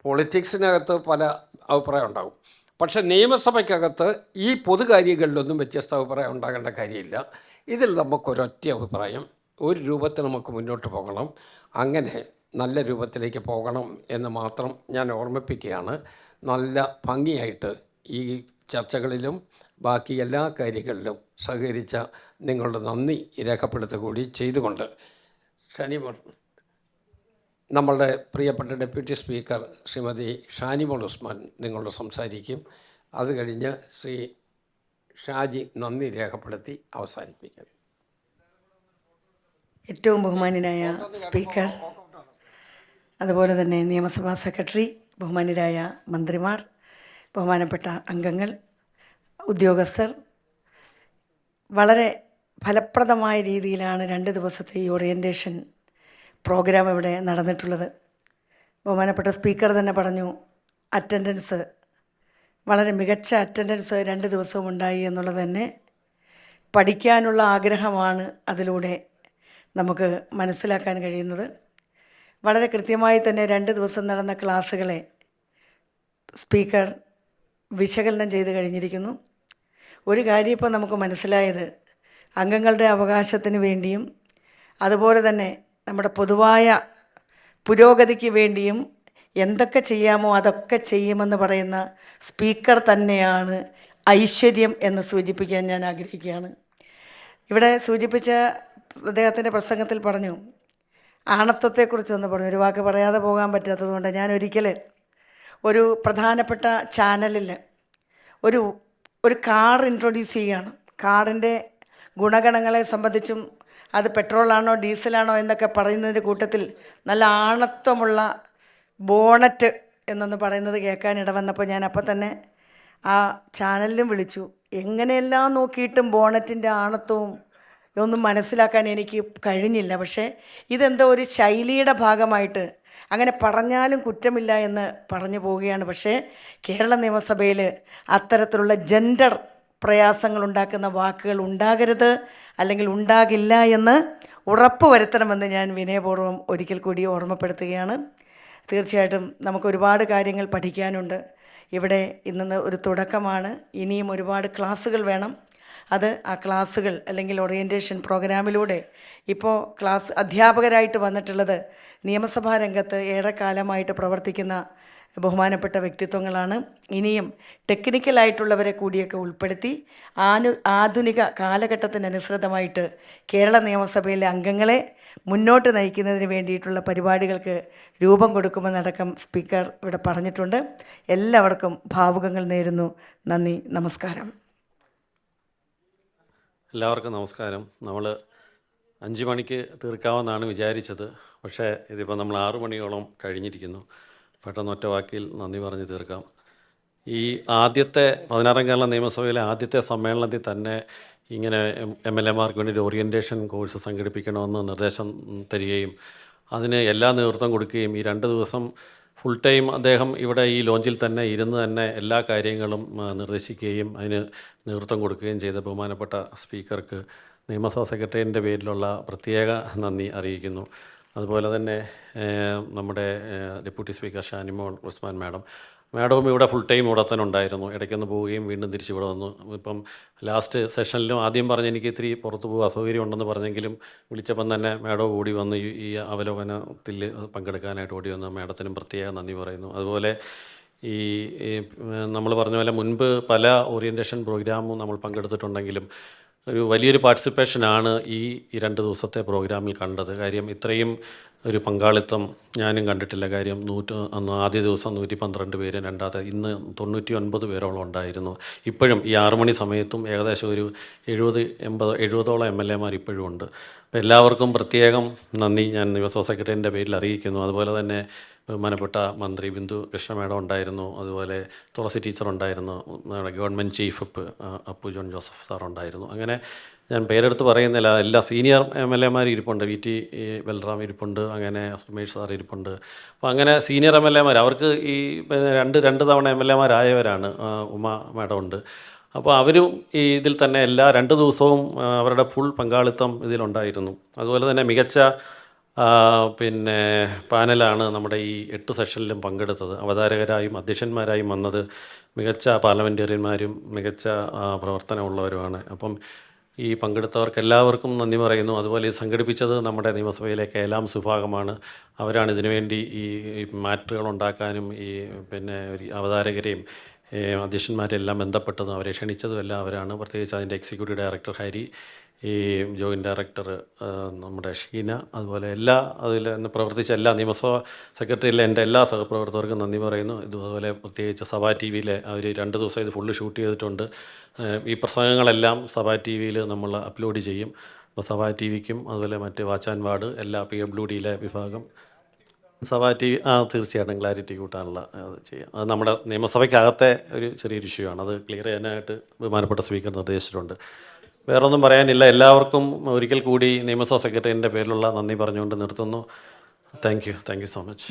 പൊളിറ്റിക്സിനകത്ത് പല അഭിപ്രായം ഉണ്ടാകും, പക്ഷേ നിയമസഭയ്ക്കകത്ത് ഈ പൊതുകാര്യങ്ങളിലൊന്നും വ്യത്യസ്ത അഭിപ്രായം ഉണ്ടാകേണ്ട കാര്യമില്ല. ഇതിൽ നമുക്കൊരൊറ്റ അഭിപ്രായം, ഒരു രൂപത്തിൽ നമുക്ക് മുന്നോട്ട് പോകണം, അങ്ങനെ നല്ല രൂപത്തിലേക്ക് പോകണം എന്ന് മാത്രം ഞാൻ ഓർമ്മിപ്പിക്കുകയാണ്. നല്ല ഭംഗിയായിട്ട് ഈ ചർച്ചകളിലും ബാക്കി എല്ലാ കാര്യങ്ങളിലും സഹകരിച്ച നിങ്ങളുടെ നന്ദി രേഖപ്പെടുത്തുക കൂടി ചെയ്തുകൊണ്ട് ഷാനിമോൾ, നമ്മളുടെ പ്രിയപ്പെട്ട ഡെപ്യൂട്ടി സ്പീക്കർ ശ്രീമതി ഷാനിമോൾ ഉസ്മാൻ നിങ്ങളോട് സംസാരിക്കും. അത് കഴിഞ്ഞ് ശ്രീ ഷാജി നന്ദി രേഖപ്പെടുത്തി അവസാനിപ്പിക്കും. ഏറ്റവും ബഹുമാന്യനായ സ്പീക്കർ, അതുപോലെ തന്നെ നിയമസഭാ സെക്രട്ടറി, ബഹുമാന്യരായ മന്ത്രിമാർ, ബഹുമാനപ്പെട്ട അംഗങ്ങൾ, ഉദ്യോഗസ്ഥർ, വളരെ ഫലപ്രദമായ രീതിയിലാണ് 2 ദിവസത്തെ ഈ ഓറിയൻറ്റേഷൻ പ്രോഗ്രാം ഇവിടെ നടന്നിട്ടുള്ളത്. ബഹുമാനപ്പെട്ട സ്പീക്കർ തന്നെ പറഞ്ഞു, അറ്റൻഡൻസ് വളരെ മികച്ച അറ്റൻഡൻസ് 2 ദിവസവും ഉണ്ടായി എന്നുള്ളത് തന്നെ പഠിക്കാനുള്ള ആഗ്രഹമാണ് അതിലൂടെ നമുക്ക് മനസ്സിലാക്കാൻ കഴിയുന്നത്. വളരെ കൃത്യമായി തന്നെ 2 ദിവസം നടന്ന ക്ലാസ്സുകളെ സ്പീക്കർ വിശകലനം ചെയ്ത് കഴിഞ്ഞിരിക്കുന്നു. ഒരു കാര്യം ഇപ്പോൾ നമുക്ക് മനസ്സിലായത്, അംഗങ്ങളുടെ അവകാശത്തിന് വേണ്ടിയും അതുപോലെ തന്നെ നമ്മുടെ പൊതുവായ പുരോഗതിക്ക് വേണ്ടിയും എന്തൊക്കെ ചെയ്യാമോ അതൊക്കെ ചെയ്യുമെന്ന് പറയുന്ന സ്പീക്കർ തന്നെയാണ് ഐശ്വര്യം എന്ന് സൂചിപ്പിക്കാൻ ഞാൻ ആഗ്രഹിക്കുകയാണ്. ഇവിടെ സൂചിപ്പിച്ച അദ്ദേഹത്തിൻ്റെ പ്രസംഗത്തിൽ പറഞ്ഞു, ആണത്വത്തെക്കുറിച്ചൊന്ന് പറഞ്ഞു. ഒരു വാക്ക് പറയാതെ പോകാൻ പറ്റാത്തതുകൊണ്ട് ഞാൻ ഒരിക്കൽ ഒരു പ്രധാനപ്പെട്ട ചാനലിൽ ഒരു കാർ ഇൻട്രൊഡ്യൂസ് ചെയ്യുകയാണ്. കാറിൻ്റെ ഗുണഗണങ്ങളെ സംബന്ധിച്ചും അത് പെട്രോളാണോ ഡീസലാണോ എന്നൊക്കെ പറയുന്നതിൻ്റെ കൂട്ടത്തിൽ നല്ല ആണത്വമുള്ള ബോണറ്റ് എന്നൊന്ന് പറയുന്നത് കേൾക്കാനിട വന്നപ്പോൾ ഞാൻ അപ്പം തന്നെ ആ ചാനലിലും വിളിച്ചു. എങ്ങനെയെല്ലാം നോക്കിയിട്ടും ബോണറ്റിൻ്റെ ആണത്വവും ഒന്നും മനസ്സിലാക്കാൻ എനിക്ക് കഴിഞ്ഞില്ല. പക്ഷേ ഇതെന്തോ ഒരു ശൈലിയുടെ ഭാഗമായിട്ട് അങ്ങനെ പറഞ്ഞാലും കുറ്റമില്ല എന്ന് പറഞ്ഞു പോവുകയാണ്. പക്ഷേ കേരള നിയമസഭയിൽ അത്തരത്തിലുള്ള ജെൻഡർ പ്രയാസങ്ങൾ ഉണ്ടാക്കുന്ന വാക്കുകൾ ഉണ്ടാകരുത്, അല്ലെങ്കിൽ ഉണ്ടാകില്ല എന്ന് ഉറപ്പ് വരുത്തണമെന്ന് ഞാൻ വിനയപൂർവ്വം ഒരിക്കൽ കൂടി ഓർമ്മപ്പെടുത്തുകയാണ്. തീർച്ചയായിട്ടും നമുക്ക് ഒരുപാട് കാര്യങ്ങൾ പഠിക്കാനുണ്ട്. ഇവിടെ ഇന്ന് ഒരു തുടക്കമാണ്. ഇനിയും ഒരുപാട് ക്ലാസ്സുകൾ വേണം. അത് ആ ക്ലാസ്സുകൾ അല്ലെങ്കിൽ ഓറിയൻറ്റേഷൻ പ്രോഗ്രാമിലൂടെ ഇപ്പോൾ അധ്യാപകരായിട്ട് വന്നിട്ടുള്ളത് നിയമസഭാ രംഗത്ത് ഏറെക്കാലമായിട്ട് പ്രവർത്തിക്കുന്ന ബഹുമാനപ്പെട്ട വ്യക്തിത്വങ്ങളാണ്. ഇനിയും ടെക്നിക്കലായിട്ടുള്ളവരെ കൂടിയൊക്കെ ഉൾപ്പെടുത്തി ആധുനിക കാലഘട്ടത്തിനനുസൃതമായിട്ട് കേരള നിയമസഭയിലെ അംഗങ്ങളെ മുന്നോട്ട് നയിക്കുന്നതിന് വേണ്ടിയിട്ടുള്ള പരിപാടികൾക്ക് രൂപം കൊടുക്കുമെന്നടക്കം സ്പീക്കർ ഇവിടെ പറഞ്ഞിട്ടുണ്ട്. എല്ലാവർക്കും ഭാവുകങ്ങൾ നേരുന്നു. നന്ദി, നമസ്കാരം. എല്ലാവർക്കും നമസ്കാരം. നമ്മൾ 5 മണിക്ക് തീർക്കാമെന്നാണ് വിചാരിച്ചത്. പക്ഷേ ഇതിപ്പോൾ നമ്മൾ 6 മണിയോളം കഴിഞ്ഞിരിക്കുന്നു. പെട്ടെന്ന് ഒറ്റ വാക്കിൽ നന്ദി പറഞ്ഞ് തീർക്കാം. ഈ ആദ്യത്തെ 16 കേരള നിയമസഭയിലെ ആദ്യത്തെ സമ്മേളനത്തിൽ തന്നെ ഇങ്ങനെ MLA-മാർക്ക് വേണ്ടി ഒരു ഓറിയൻറ്റേഷൻ കോഴ്സ് സംഘടിപ്പിക്കണമെന്ന് നിർദ്ദേശം തരികയും അതിന് എല്ലാ നേതൃത്വം കൊടുക്കുകയും ഈ 2 ദിവസം ഫുൾ ടൈം അദ്ദേഹം ഇവിടെ ഈ ലോഞ്ചിൽ തന്നെ ഇരുന്ന് തന്നെ എല്ലാ കാര്യങ്ങളും നിർദ്ദേശിക്കുകയും അതിന് നേതൃത്വം കൊടുക്കുകയും ചെയ്ത ബഹുമാനപ്പെട്ട സ്പീക്കർക്ക് നിയമസഭാ സെക്രട്ടറിയുടെ പേരിലുള്ള പ്രത്യേക നന്ദി അറിയിക്കുന്നു. അതുപോലെ തന്നെ നമ്മുടെ ഡെപ്യൂട്ടി സ്പീക്കർ ഷാനിമോൾ ഉസ്മാൻ മാഡവും ഇവിടെ ഫുൾ ടൈം ഇവിടെ തന്നെ ഉണ്ടായിരുന്നു. ഇടയ്ക്കൊന്ന് പോവുകയും വീണ്ടും തിരിച്ച് ഇവിടെ വന്നു. ഇപ്പം ലാസ്റ്റ് സെഷനിലും ആദ്യം പറഞ്ഞ് എനിക്ക് ഇത്തിരി പുറത്ത് പോകുക അസൗകര്യം ഉണ്ടെന്ന് പറഞ്ഞെങ്കിലും വിളിച്ചപ്പം തന്നെ മാഡം ഓടി വന്ന് ഈ അവലോകനത്തിൽ പങ്കെടുക്കാനായിട്ട് ഓടി വന്നു. മാഡത്തിനും പ്രത്യേക നന്ദി പറയുന്നു. അതുപോലെ ഈ നമ്മൾ പറഞ്ഞ പോലെ മുൻപ് പല ഓറിയൻറ്റേഷൻ പ്രോഗ്രാമും നമ്മൾ പങ്കെടുത്തിട്ടുണ്ടെങ്കിലും ഒരു വലിയൊരു പാർട്ടിസിപ്പേഷനാണ് ഈ 2 ദിവസത്തെ പ്രോഗ്രാമിൽ കണ്ടത്. കാര്യം ഇത്രയും ഒരു പങ്കാളിത്തം ഞാനും കണ്ടിട്ടില്ല. കാര്യം അന്ന് ആദ്യ ദിവസം 112 പേര്, രണ്ടാമത്തെ ഇന്ന് 99 പേരോളം ഉണ്ടായിരുന്നു. ഇപ്പോഴും ഈ 6 മണി സമയത്തും ഏകദേശം ഒരു 70-80ഓളം MLA-മാർ ഇപ്പോഴും ഉണ്ട്. അപ്പോൾ എല്ലാവർക്കും പ്രത്യേകം നന്ദി ഞാൻ നിയമസഭാ സെക്രട്ടറിൻ്റെ പേരിൽ അറിയിക്കുന്നു. അതുപോലെ തന്നെ ബഹുമാനപ്പെട്ട മന്ത്രി ബിന്ദു കൃഷ്ണ മാഡം ഉണ്ടായിരുന്നു. അതുപോലെ തുളസി ടീച്ചർ ഉണ്ടായിരുന്നു. നമ്മുടെ government chief Appu John Joseph sir ഉണ്ടായിരുന്നു. അങ്ങനെ ഞാൻ പേരെടുത്ത് പറയുന്നില്ല. എല്ലാ സീനിയർ MLA-മാർ ഇരിപ്പുണ്ട്. VT ബൽറാം ഇരിപ്പുണ്ട്. അങ്ങനെ സുമേഷ് സാർ ഇരിപ്പുണ്ട്. അപ്പോൾ അങ്ങനെ സീനിയർ MLA-മാർ അവർക്ക് ഈ രണ്ട് തവണ MLA-മാരായവരാണ്. ഉമ മാഡം ഉണ്ട്. അപ്പോൾ അവരും ഈ ഇതിൽ തന്നെ എല്ലാ 2 ദിവസവും അവരുടെ ഫുൾ പങ്കാളിത്തം ഇതിലുണ്ടായിരുന്നു. അതുപോലെ തന്നെ മികച്ച പാനലാണ് നമ്മുടെ ഈ 8 സെഷനിലും പങ്കെടുത്തത്. അവതാരകരായും അധ്യക്ഷന്മാരായും വന്നത് മികച്ച പാർലമെൻറ്റേറിയന്മാരും മികച്ച പ്രവർത്തനമുള്ളവരുമാണ്. അപ്പം ഈ പങ്കെടുത്തവർക്ക് എല്ലാവർക്കും നന്ദി പറയുന്നു. അതുപോലെ ഇത് സംഘടിപ്പിച്ചത് നമ്മുടെ നിയമസഭയിലെ KLAMS വിഭാഗമാണ്. അവരാണ് ഇതിനുവേണ്ടി ഈ മാറ്ററുകൾ ഉണ്ടാക്കാനും ഈ ഒരു അവതാരകരെയും അധ്യക്ഷന്മാരെല്ലാം ബന്ധപ്പെട്ടതും അവരെ ക്ഷണിച്ചതും എല്ലാം അവരാണ്. പ്രത്യേകിച്ച് അതിൻ്റെ എക്സിക്യൂട്ടീവ് ഡയറക്ടർ ഹരി, ഈ ജോയിൻറ്റ് ഡയറക്ടർ നമ്മുടെ ഷീന, അതുപോലെ അതിൽ പ്രവർത്തിച്ച എല്ലാ നിയമസഭാ സെക്രട്ടറിയിലെ എൻ്റെ എല്ലാ സഹപ്രവർത്തകർക്കും നന്ദി പറയുന്നു. ഇതുപോലെ പ്രത്യേകിച്ച് സഭാ TV-യിലെ അവർ 2 ദിവസം ഇത് ഫുള്ള് ഷൂട്ട് ചെയ്തിട്ടുണ്ട്. ഈ പ്രസംഗങ്ങളെല്ലാം സഭാ TV-യിൽ നമ്മൾ അപ്ലോഡ് ചെയ്യും. അപ്പോൾ സഭാ TV-ക്കും അതുപോലെ മറ്റ് വാച്ച് ആൻഡ് വാർഡ് എല്ലാ PWD-യിലെ വിഭാഗം സഭാ TV തീർച്ചയായിട്ടും ക്ലാരിറ്റി കൂട്ടാനുള്ള അത് ചെയ്യാം. അത് നമ്മുടെ നിയമസഭയ്ക്കകത്തെ ഒരു ചെറിയൊരു ഇഷ്യൂ ആണ്. അത് ക്ലിയർ ചെയ്യാനായിട്ട് ബഹുമാനപ്പെട്ട സ്പീക്കർ നിർദ്ദേശിച്ചിട്ടുണ്ട്. വേറൊന്നും പറയാനില്ല. എല്ലാവർക്കും ഒരിക്കൽ കൂടി നിയമസഭാ സെക്രട്ടറിൻ്റെ പേരിലുള്ള നന്ദി പറഞ്ഞുകൊണ്ട് നിർത്തുന്നു. Thank you so much.